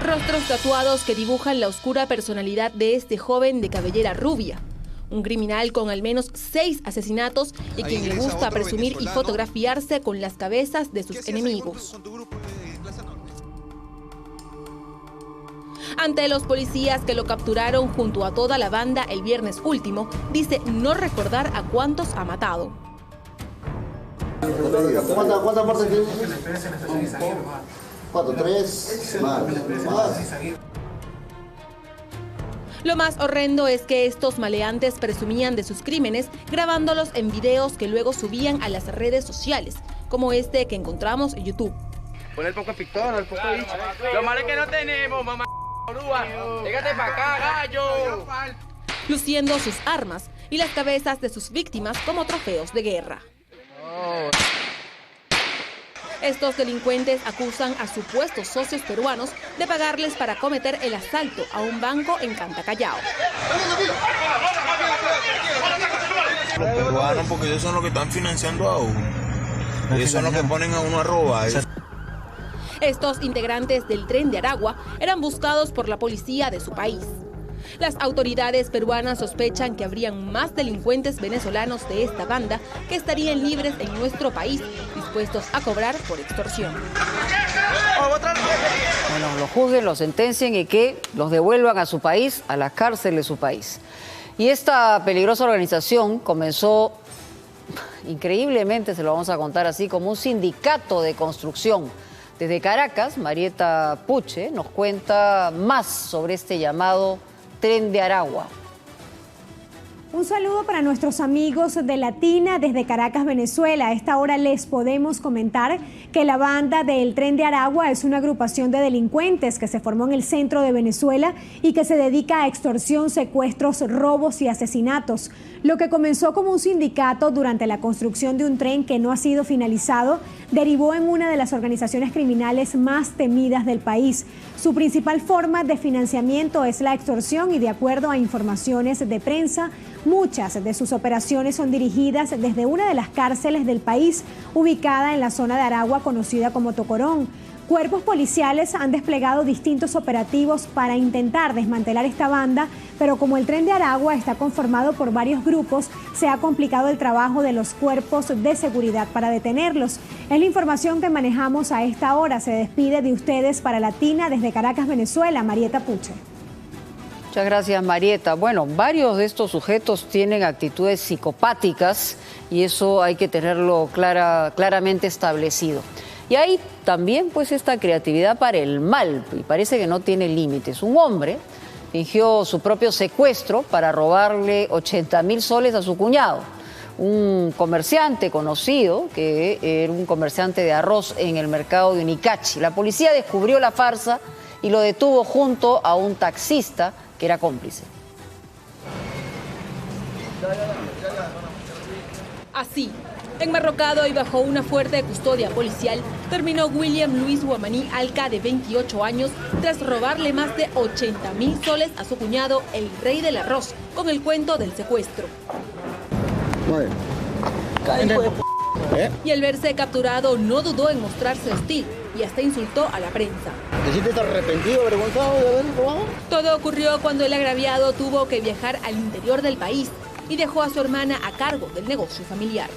Y: Rostros tatuados que dibujan la oscura personalidad de este joven de cabellera rubia. Un criminal con al menos 6 asesinatos y quien le gusta presumir y fotografiarse con las cabezas de sus enemigos. Ante los policías que lo capturaron junto a toda la banda el viernes último, dice no recordar a cuántos ha matado.
O: ¿Cuántas partes tienes?
A: 4-3, más.
Y: Lo más horrendo es que estos maleantes presumían de sus crímenes grabándolos en videos que luego subían a las redes sociales, como este que encontramos en YouTube.
P: Pon el poco pictón, el poco bicho. Lo malo es que no tenemos, mamá. Légate para acá, gallo.
Y: Luciendo sus armas y las cabezas de sus víctimas como trofeos de guerra. Estos delincuentes acusan a supuestos socios peruanos de pagarles para cometer el asalto a un banco en Cantacallao.
Q: Los peruanos, porque ellos son los que están financiando a uno. Ellos son los que ponen a uno a robar.
Y: Estos integrantes del Tren de Aragua eran buscados por la policía de su país. Las autoridades peruanas sospechan que habrían más delincuentes venezolanos de esta banda que estarían libres en nuestro país, dispuestos a cobrar por extorsión.
C: Bueno, los juzguen, los sentencien y que los devuelvan a su país, a la cárcel de su país. Y esta peligrosa organización comenzó, increíblemente se lo vamos a contar así, como un sindicato de construcción. Desde Caracas, Marieta Puche nos cuenta más sobre este llamado Tren de Aragua.
S: Un saludo para nuestros amigos de Latina desde Caracas, Venezuela. A esta hora les podemos comentar que la banda del Tren de Aragua es una agrupación de delincuentes que se formó en el centro de Venezuela y que se dedica a extorsión, secuestros, robos y asesinatos. Lo que comenzó como un sindicato durante la construcción de un tren que no ha sido finalizado, derivó en una de las organizaciones criminales más temidas del país. Su principal forma de financiamiento es la extorsión y, de acuerdo a informaciones de prensa, muchas de sus operaciones son dirigidas desde una de las cárceles del país, ubicada en la zona de Aragua conocida como Tocorón. Cuerpos policiales han desplegado distintos operativos para intentar desmantelar esta banda, pero como el Tren de Aragua está conformado por varios grupos, se ha complicado el trabajo de los cuerpos de seguridad para detenerlos. Es la información que manejamos a esta hora. Se despide de ustedes para Latina desde Caracas, Venezuela, Marieta Puche.
C: Muchas gracias, Marieta. Bueno, varios de estos sujetos tienen actitudes psicopáticas y eso hay que tenerlo claramente establecido. Y hay también pues esta creatividad para el mal, y parece que no tiene límites. Un hombre fingió su propio secuestro para robarle 80.000 soles a su cuñado, un comerciante conocido, que era un comerciante de arroz en el mercado de Unicachi. La policía descubrió la farsa y lo detuvo junto a un taxista que era cómplice.
Y: Así, enmarrocado y bajo una fuerte custodia policial, terminó William Luis Guamaní Alca, de 28 años, tras robarle más de 80.000 soles a su cuñado, el rey del arroz, con el cuento del secuestro. Y al verse capturado no dudó en mostrarse hostil y hasta insultó a la prensa.
A: ¿Te sientes arrepentido, avergonzado de haber robado?
Y: Todo ocurrió cuando el agraviado tuvo que viajar al interior del país y dejó a su hermana a cargo del negocio familiar.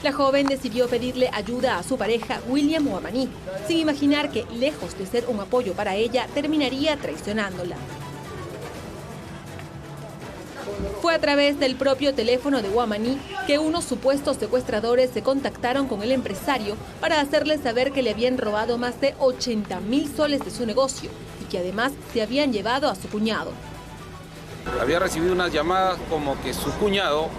Y: La joven decidió pedirle ayuda a su pareja, William Guamaní, sin imaginar que, lejos de ser un apoyo para ella, terminaría traicionándola. Fue a través del propio teléfono de Guamaní que unos supuestos secuestradores se contactaron con el empresario para hacerle saber que le habían robado más de 80.000 soles de su negocio y que además se habían llevado a su cuñado.
T: Había recibido unas llamadas como que su cuñado,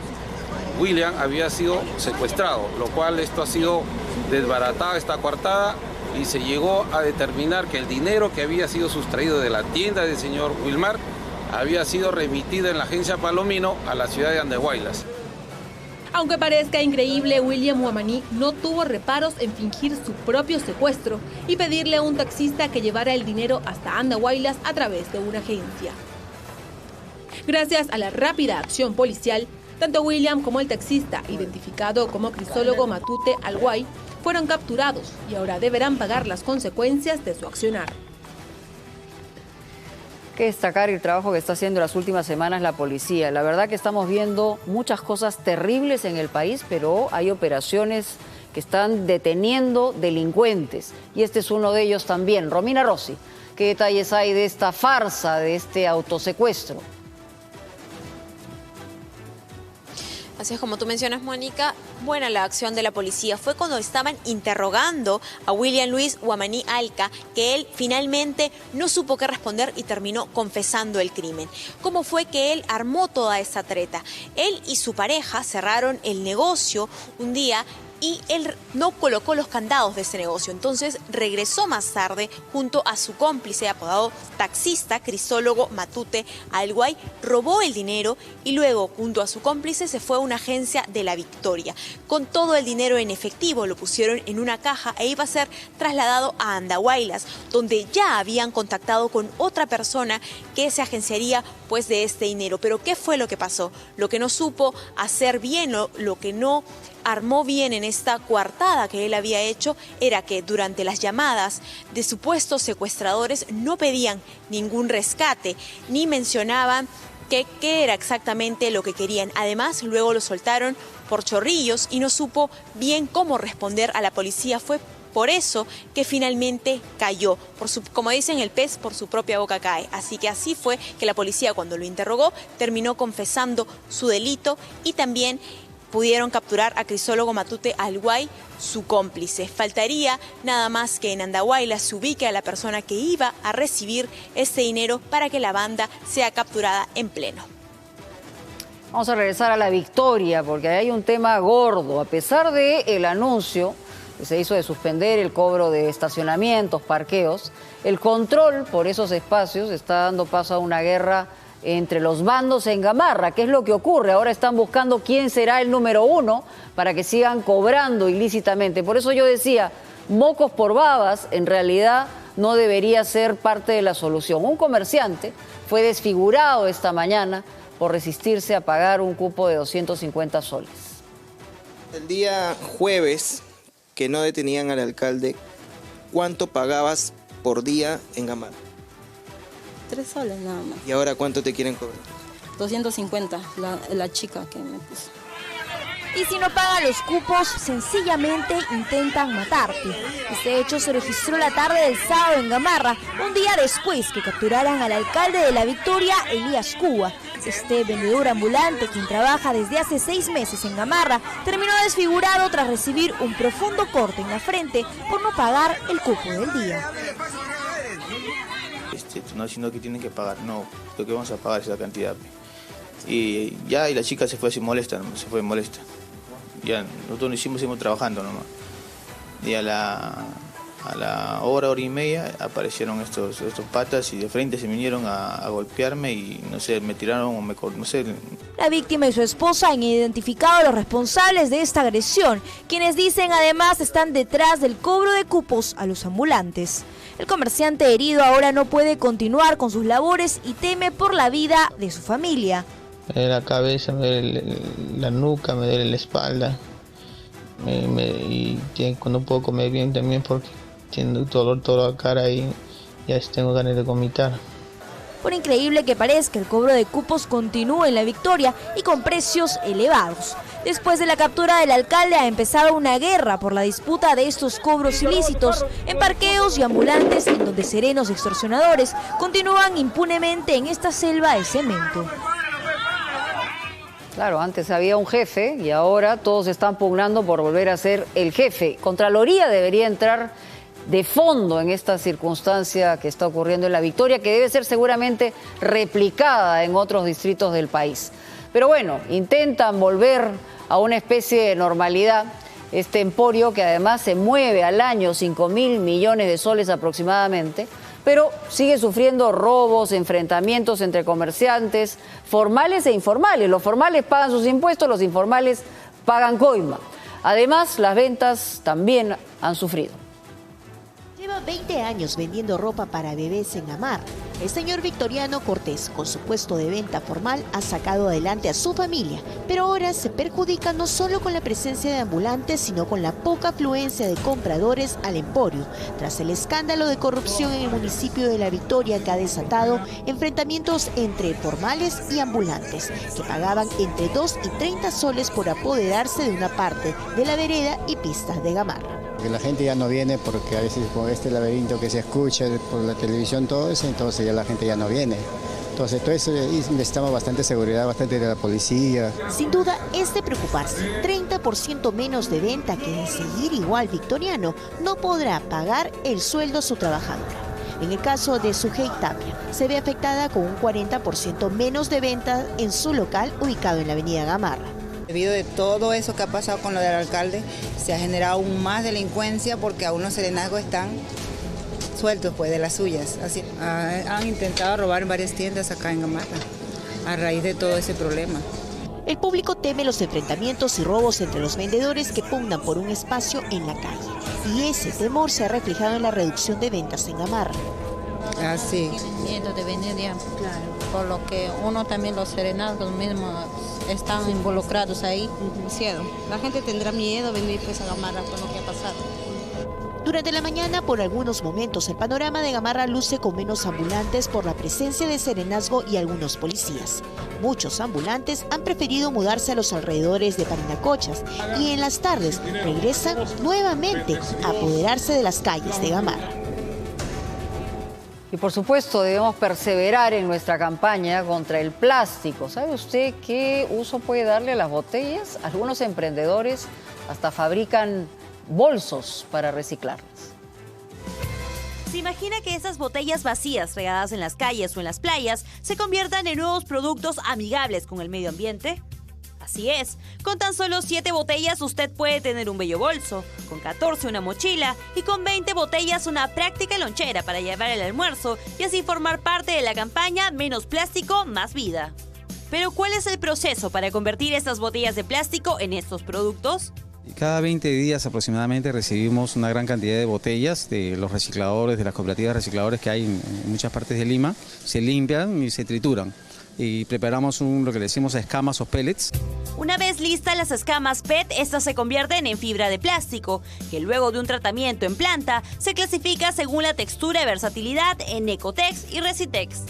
T: William, había sido secuestrado, lo cual esto ha sido desbaratado, está coartada, y se llegó a determinar que el dinero que había sido sustraído de la tienda del señor Wilmar había sido remitido en la agencia Palomino a la ciudad de Andahuaylas.
Y: Aunque parezca increíble, William Guamaní no tuvo reparos en fingir su propio secuestro y pedirle a un taxista que llevara el dinero hasta Andahuaylas a través de una agencia. Gracias a la rápida acción policial, tanto William como el taxista, identificado como Crisólogo Matute Alguay, fueron capturados y ahora deberán pagar las consecuencias de su accionar.
C: Hay que destacar el trabajo que está haciendo las últimas semanas la policía. La verdad que estamos viendo muchas cosas terribles en el país, pero hay operaciones que están deteniendo delincuentes. Y este es uno de ellos también. Romina Rossi, ¿qué detalles hay de esta farsa, de este autosecuestro?
U: Así es como tú mencionas, Mónica,
D: buena la acción de la policía fue cuando estaban interrogando a William Luis Wamani Alca, que él finalmente no supo qué responder y terminó confesando el crimen. ¿Cómo fue que él armó toda esta treta? Él y su pareja cerraron el negocio un día y él no colocó los candados de ese negocio. Entonces regresó más tarde junto a su cómplice apodado taxista Crisólogo Matute Alguay, robó el dinero y luego junto a su cómplice se fue a una agencia de La Victoria. Con todo el dinero en efectivo lo pusieron en una caja e iba a ser trasladado a Andahuaylas, donde ya habían contactado con otra persona que se agenciaría pues de este dinero. Pero ¿qué fue lo que pasó? Lo que no supo hacer bien, lo que no armó bien en esta coartada que él había hecho era que durante las llamadas de supuestos secuestradores no pedían ningún rescate ni mencionaban qué era exactamente lo que querían. Además, luego lo soltaron por chorrillos y no supo bien cómo responder a la policía. Fue por eso que finalmente cayó. Como dicen, el pez por su propia boca cae. Así que así fue que la policía, cuando lo interrogó, terminó confesando su delito y también pudieron capturar a Crisólogo Matute Alguay, su cómplice. Faltaría nada más que en Andahuaylas se ubique a la persona que iba a recibir este dinero para que la banda sea capturada en pleno.
C: Vamos a regresar a La Victoria porque hay un tema gordo. A pesar del anuncio que se hizo de suspender el cobro de estacionamientos, parqueos, el control por esos espacios está dando paso a una guerra entre los bandos en Gamarra. ¿Qué es lo que ocurre? Ahora están buscando quién será el número uno para que sigan cobrando ilícitamente. Por eso yo decía, mocos por babas en realidad no debería ser parte de la solución. Un comerciante fue desfigurado esta mañana por resistirse a pagar un cupo de 250 soles.
F: El día jueves que no detenían al alcalde, ¿cuánto pagabas por día en Gamarra?
U: 3 soles nada más.
F: ¿Y ahora cuánto te quieren cobrar?
U: 250, la chica que me puso.
V: Y si no pagan los cupos, sencillamente intentan matarte. Este hecho se registró la tarde del sábado en Gamarra, un día después que capturaran al alcalde de La Victoria, Elías Cuba. Este vendedor ambulante, quien trabaja desde hace 6 meses en Gamarra, terminó desfigurado tras recibir un profundo corte en la frente por no pagar el cupo del día.
Q: No diciendo que tienen que pagar, no, lo que vamos a pagar es esa cantidad. Y ya, y la chica se fue así molesta, se fue molesta. Ya, nosotros lo hicimos, seguimos trabajando nomás. Y a la hora y media aparecieron estos patas y de frente se vinieron a golpearme y no sé, me tiraron o no sé.
V: La víctima y su esposa han identificado a los responsables de esta agresión, quienes dicen además están detrás del cobro de cupos a los ambulantes. El comerciante herido ahora no puede continuar con sus labores y teme por la vida de su familia.
M: Me duele la cabeza, me duele la nuca, me duele la espalda. Y no puedo comer bien también porque tengo dolor toda la cara y ya tengo ganas de vomitar.
V: Por increíble que parezca, el cobro de cupos continúa en La Victoria y con precios elevados. Después de la captura del alcalde ha empezado una guerra por la disputa de estos cobros ilícitos en parqueos y ambulantes, en donde serenos extorsionadores continúan impunemente en esta selva de cemento.
C: Claro, antes había un jefe y ahora todos están pugnando por volver a ser el jefe. Contraloría debería entrar de fondo en esta circunstancia que está ocurriendo en La Victoria, que debe ser seguramente replicada en otros distritos del país. Pero bueno, intentan volver a una especie de normalidad este emporio que además se mueve al año 5.000 millones de soles aproximadamente, pero sigue sufriendo robos, enfrentamientos entre comerciantes, formales e informales. Los formales pagan sus impuestos, los informales pagan coima. Además, las ventas también han sufrido.
W: Lleva 20 años vendiendo ropa para bebés en Gamarra. El señor Victoriano Cortés, con su puesto de venta formal, ha sacado adelante a su familia, pero ahora se perjudica no solo con la presencia de ambulantes, sino con la poca afluencia de compradores al emporio, tras el escándalo de corrupción en el municipio de La Victoria que ha desatado enfrentamientos entre formales y ambulantes, que pagaban entre 2 y 30 soles por apoderarse de una parte de la vereda y pistas de Gamarra.
X: Que la gente ya no viene porque a veces con este laberinto que se escucha por la televisión, todo eso, entonces ya la gente ya no viene. Entonces, todo eso necesitamos bastante seguridad, bastante de la policía.
W: Sin duda es de preocuparse. 30% menos de venta que de seguir igual Victoriano no podrá pagar el sueldo a su trabajadora. En el caso de Sujei Tapia, se ve afectada con un 40% menos de ventas en su local ubicado en la avenida Gamarra.
E: Debido de todo eso que ha pasado con lo del alcalde, se ha generado aún más delincuencia porque aún los serenazgos están sueltos pues de las suyas. Así, han intentado robar en varias tiendas acá en Gamarra a raíz de todo ese problema.
W: El público teme los enfrentamientos y robos entre los vendedores que pugnan por un espacio en la calle. Y ese temor se ha reflejado en la reducción de ventas en Gamarra.
E: Así.
I: Tienen miedo de venir ya, claro. Por lo que uno también, los serenazgos mismos están involucrados ahí. La gente tendrá miedo de venir pues a Gamarra por lo que ha pasado.
W: Durante la mañana, por algunos momentos, el panorama de Gamarra luce con menos ambulantes por la presencia de serenazgo y algunos policías. Muchos ambulantes han preferido mudarse a los alrededores de Parinacochas y en las tardes regresan nuevamente a apoderarse de las calles de Gamarra.
C: Y por supuesto debemos perseverar en nuestra campaña contra el plástico. ¿Sabe usted qué uso puede darle a las botellas? Algunos emprendedores hasta fabrican bolsos para reciclarlas.
J: ¿Se imagina que esas botellas vacías regadas en las calles o en las playas se conviertan en nuevos productos amigables con el medio ambiente? Así es, con tan solo 7 botellas usted puede tener un bello bolso, con 14 una mochila y con 20 botellas una práctica lonchera para llevar el almuerzo y así formar parte de la campaña Menos Plástico, Más Vida. Pero ¿cuál es el proceso para convertir estas botellas de plástico en estos productos?
K: Cada 20 días aproximadamente recibimos una gran cantidad de botellas de los recicladores, de las cooperativas recicladores que hay en muchas partes de Lima. Se limpian y se trituran. Y preparamos lo que le decimos escamas o pellets.
J: Una vez listas las escamas PET, estas se convierten en fibra de plástico, que luego de un tratamiento en planta se clasifica según la textura y versatilidad en Ecotex y Recitex.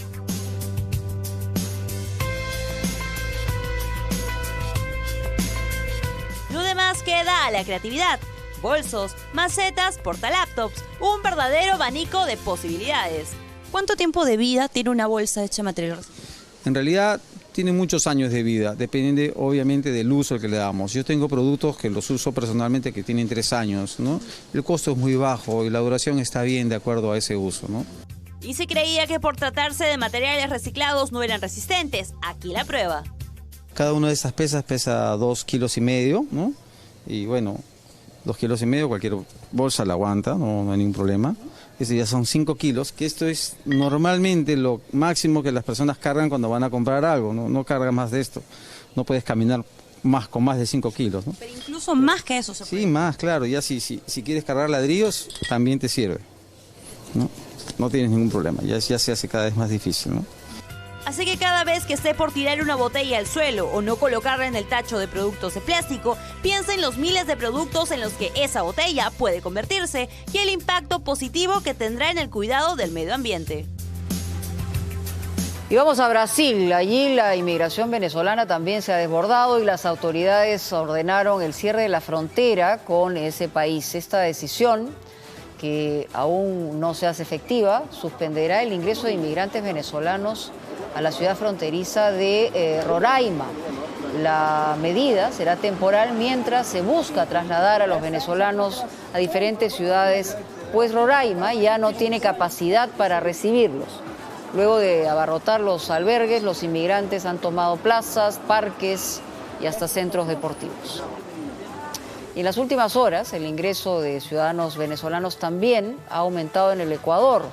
J: Lo demás queda a la creatividad. Bolsos, macetas, portalaptops, un verdadero abanico de posibilidades. ¿Cuánto tiempo de vida tiene una bolsa hecha de material?
K: En realidad tiene muchos años de vida, depende obviamente del uso que le damos. Yo tengo productos que los uso personalmente que tienen 3 años, ¿no? El costo es muy bajo y la duración está bien de acuerdo a ese uso, ¿no?
J: Y se creía que por tratarse de materiales reciclados no eran resistentes. Aquí la prueba.
K: Cada una de estas pesas pesa 2,5 kilos, ¿no? Y bueno, 2,5 kilos, cualquier bolsa la aguanta, no hay ningún problema. Este ya son 5 kilos, que esto es normalmente lo máximo que las personas cargan cuando van a comprar algo, no cargan más de esto. No puedes caminar con más de 5 kilos, ¿no?
J: Pero incluso más que eso se puede.
K: Sí, más, claro. Ya si quieres cargar ladrillos, también te sirve, ¿no? No tienes ningún problema, ya se hace cada vez más difícil, ¿no?
J: Así que cada vez que esté por tirar una botella al suelo o no colocarla en el tacho de productos de plástico, piensa en los miles de productos en los que esa botella puede convertirse y el impacto positivo que tendrá en el cuidado del medio ambiente.
C: Y vamos a Brasil. Allí la inmigración venezolana también se ha desbordado y las autoridades ordenaron el cierre de la frontera con ese país. Esta decisión, que aún no se hace efectiva, suspenderá el ingreso de inmigrantes venezolanos a la ciudad fronteriza de Roraima. La medida será temporal mientras se busca trasladar a los venezolanos a diferentes ciudades, pues Roraima ya no tiene capacidad para recibirlos. Luego de abarrotar los albergues, los inmigrantes han tomado plazas, parques y hasta centros deportivos. Y en las últimas horas, el ingreso de ciudadanos venezolanos también ha aumentado en el Ecuador.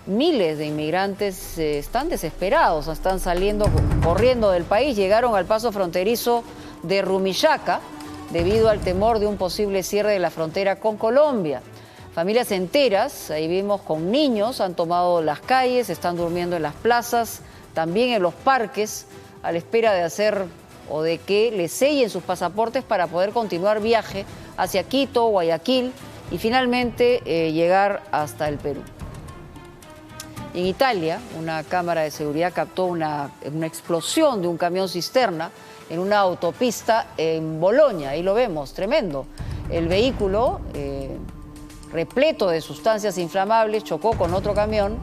C: Miles de inmigrantes están desesperados, están saliendo corriendo del país. Llegaron al paso fronterizo de Rumichaca debido al temor de un posible cierre de la frontera con Colombia. Familias enteras, ahí vimos con niños, han tomado las calles, están durmiendo en las plazas, también en los parques, a la espera de hacer o de que les sellen sus pasaportes para poder continuar viaje hacia Quito, Guayaquil y finalmente llegar hasta el Perú. En Italia, una cámara de seguridad captó una explosión de un camión cisterna en una autopista en Bolonia. Ahí lo vemos, tremendo. El vehículo, repleto de sustancias inflamables, chocó con otro camión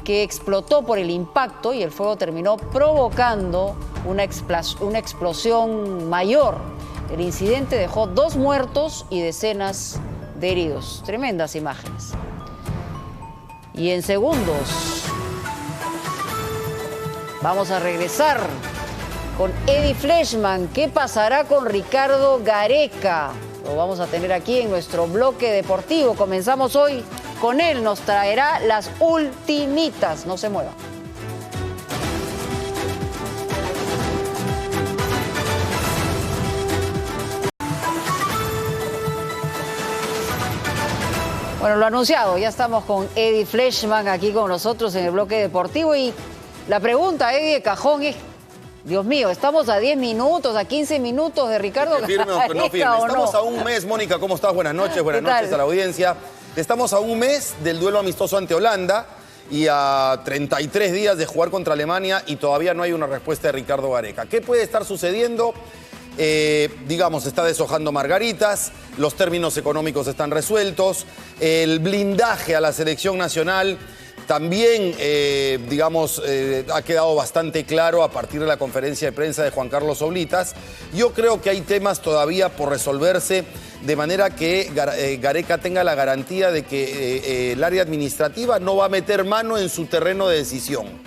C: que explotó por el impacto y el fuego terminó provocando una explosión mayor. El incidente dejó 2 muertos y decenas de heridos. Tremendas imágenes. Y en segundos vamos a regresar con Eddie Fleischmann. ¿Qué pasará con Ricardo Gareca? Lo vamos a tener aquí en nuestro bloque deportivo. Comenzamos hoy con él. Nos traerá las ultimitas. No se muevan. Bueno, lo anunciado, ya estamos con Eddie Fleischmann aquí con nosotros en el bloque deportivo y la pregunta, Eddie, de cajón es, Dios mío, ¿estamos a 10 minutos, a 15 minutos de Ricardo Gareca
B: firme o no firme? Estamos a un mes, Mónica, ¿cómo estás? Buenas noches a la audiencia. Estamos a un mes del duelo amistoso ante Holanda y a 33 días de jugar contra Alemania y todavía no hay una respuesta de Ricardo Gareca. ¿Qué puede estar sucediendo? Digamos, está deshojando margaritas, los términos económicos están resueltos, el blindaje a la selección nacional también, ha quedado bastante claro a partir de la conferencia de prensa de Juan Carlos Oblitas. Yo creo que hay temas todavía por resolverse, de manera que Gareca tenga la garantía de que el área administrativa no va a meter mano en su terreno de decisión.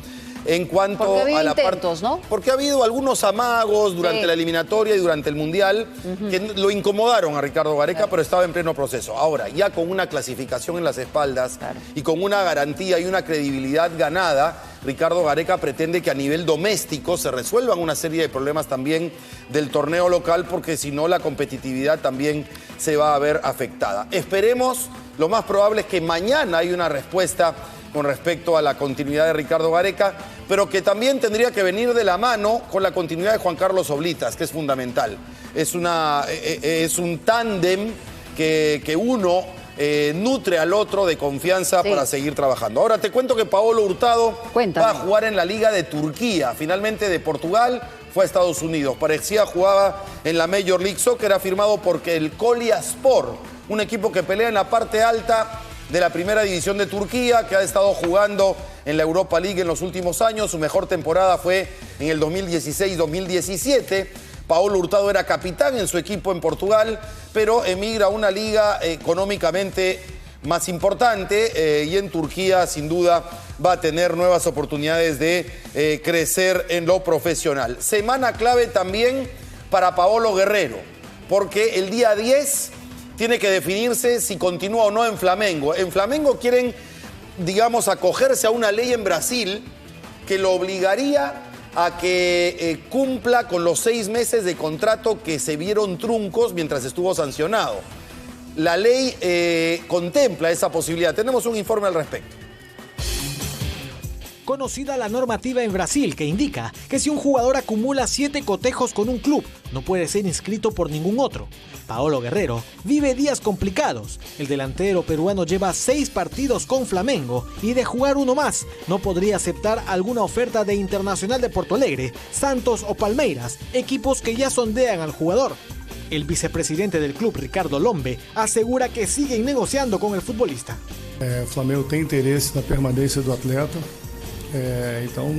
B: En cuanto a la parte, ¿no? Porque ha habido algunos amagos durante la eliminatoria y durante el Mundial que lo incomodaron a Ricardo Gareca, pero estaba en pleno proceso. Ahora, ya con una clasificación en las espaldas y con una garantía y una credibilidad ganada, Ricardo Gareca pretende que a nivel doméstico se resuelvan una serie de problemas también del torneo local, porque si no la competitividad también se va a ver afectada. Esperemos, lo más probable es que mañana hay una respuesta con respecto a la continuidad de Ricardo Gareca, pero que también tendría que venir de la mano con la continuidad de Juan Carlos Oblitas, que es fundamental. Es un tándem que uno nutre al otro de confianza para seguir trabajando. Ahora te cuento que Paolo Hurtado va a jugar en la Liga de Turquía. Finalmente de Portugal fue a Estados Unidos. Parecía jugaba en la Major League Soccer, ha firmado porque el Kocaelispor, un equipo que pelea en la parte alta de la primera división de Turquía, que ha estado jugando en la Europa League en los últimos años. Su mejor temporada fue en el 2016-2017. Paolo Hurtado era capitán en su equipo en Portugal, pero emigra a una liga económicamente más importante y en Turquía sin duda va a tener nuevas oportunidades de crecer en lo profesional. Semana clave también para Paolo Guerrero, porque el día 10 tiene que definirse si continúa o no en Flamengo. En Flamengo quieren, acogerse a una ley en Brasil que lo obligaría a que cumpla con los 6 meses de contrato que se vieron truncos mientras estuvo sancionado. La ley contempla esa posibilidad. Tenemos un informe al respecto.
G: Conocida la normativa en Brasil que indica que si un jugador acumula 7 cotejos con un club, no puede ser inscrito por ningún otro. Paolo Guerrero vive días complicados. El delantero peruano lleva 6 partidos con Flamengo y de jugar uno más, no podría aceptar alguna oferta de Internacional de Porto Alegre, Santos o Palmeiras, equipos que ya sondean al jugador. El vicepresidente del club, Ricardo Lombe, asegura que siguen negociando con el futbolista.
H: Flamengo tem interesse na permanência do atleta. Então,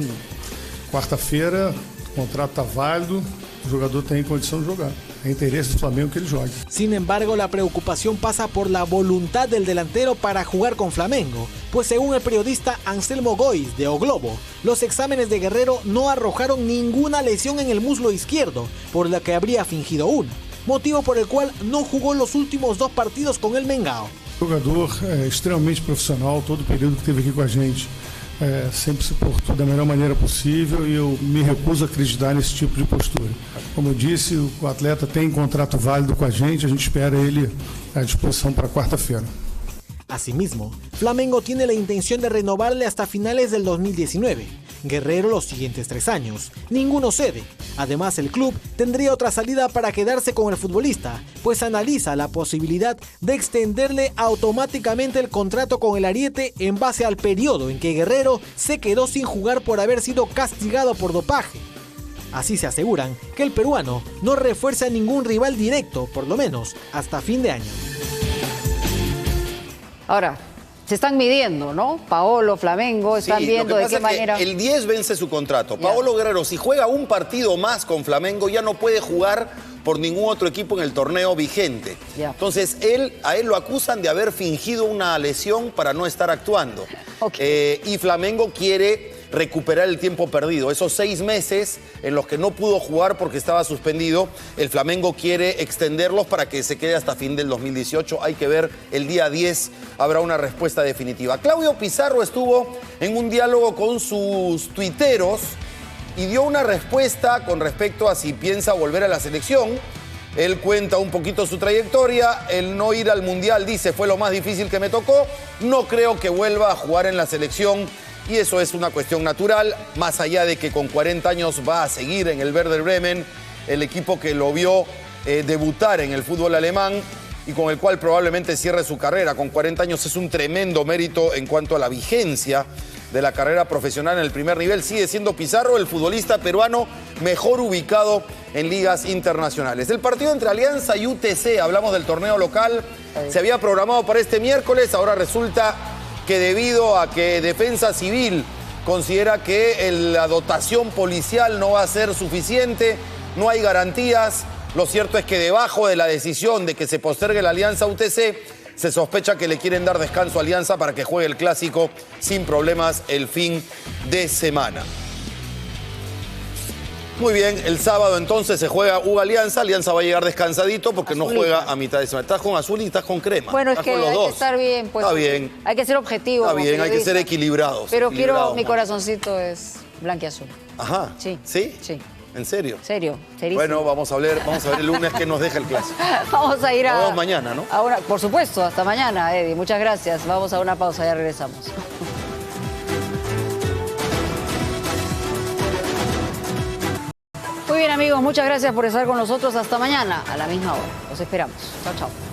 H: quarta-feira, o contrato está válido, o jogador tem condição de jogar. É interesse do Flamengo que ele jogue.
G: Sin embargo, la preocupación pasa por la voluntad del delantero para jugar con Flamengo, pues según el periodista Anselmo Gois de O Globo, los exámenes de Guerrero no arrojaron ninguna lesión en el muslo izquierdo, por la que habría fingido una, motivo por el cual no jugó los últimos 2 partidos con el Mengao.
H: Jogador extremamente profissional, todo o período que esteve aqui com a gente. Sempre se portou da melhor maneira possível e eu me recuso a acreditar nesse tipo de postura. Como eu disse, o atleta tem contrato válido com a gente espera ele à disposição para quarta-feira.
G: Asimismo, Flamengo tiene la intención de renovarle hasta finales del 2019. Guerrero los siguientes 3 años. Ninguno cede. Además, el club tendría otra salida para quedarse con el futbolista, pues analiza la posibilidad de extenderle automáticamente el contrato con el Ariete en base al periodo en que Guerrero se quedó sin jugar por haber sido castigado por dopaje. Así se aseguran que el peruano no refuerza a ningún rival directo, por lo menos hasta fin de año.
C: Ahora, Se están midiendo, ¿no? Paolo, Flamengo, están viendo de qué manera.
B: El 10 vence su contrato. Paolo Guerrero, si juega un partido más con Flamengo, ya no puede jugar por ningún otro equipo en el torneo vigente. Entonces, a él lo acusan de haber fingido una lesión para no estar actuando. Y Flamengo quiere recuperar el tiempo perdido. Esos 6 meses en los que no pudo jugar porque estaba suspendido, el Flamengo quiere extenderlos para que se quede hasta fin del 2018. Hay que ver, el día 10 habrá una respuesta definitiva. Claudio Pizarro estuvo en un diálogo con sus tuiteros y dio una respuesta con respecto a si piensa volver a la selección. Él cuenta un poquito su trayectoria. El no ir al Mundial, dice, fue lo más difícil que me tocó. No creo que vuelva a jugar en la selección. Y eso es una cuestión natural, más allá de que con 40 años va a seguir en el Werder Bremen, el equipo que lo vio debutar en el fútbol alemán y con el cual probablemente cierre su carrera. Con 40 años es un tremendo mérito en cuanto a la vigencia de la carrera profesional en el primer nivel. Sigue siendo Pizarro el futbolista peruano mejor ubicado en ligas internacionales. El partido entre Alianza y UTC, hablamos del torneo local, se había programado para este miércoles, ahora resulta que debido a que Defensa Civil considera que la dotación policial no va a ser suficiente, no hay garantías. Lo cierto es que debajo de la decisión de que se postergue la Alianza UTC, se sospecha que le quieren dar descanso a Alianza para que juegue el clásico sin problemas el fin de semana. Muy bien, el sábado entonces se juega Alianza. Alianza va a llegar descansadito porque no juega a mitad de semana. Estás con azul y estás con crema.
C: Bueno, es que hay que estar bien. Pues,
B: está bien.
C: Hay que ser objetivo.
B: Está bien, hay que ser equilibrados.
C: Pero mi corazoncito es blanquiazul.
B: Ajá.
C: Sí.
B: ¿Sí?
C: Sí.
B: ¿En serio?
C: Serio, serísimo.
B: Bueno, vamos a ver el lunes qué nos deja el clásico.
C: Vamos a ir a...
B: Nos vemos mañana, ¿no?
C: Por supuesto, hasta mañana, Eddie. Muchas gracias. Vamos a una pausa, ya regresamos. Muy bien, amigos, muchas gracias por estar con nosotros. Hasta mañana, a la misma hora. Los esperamos. Chao, chao.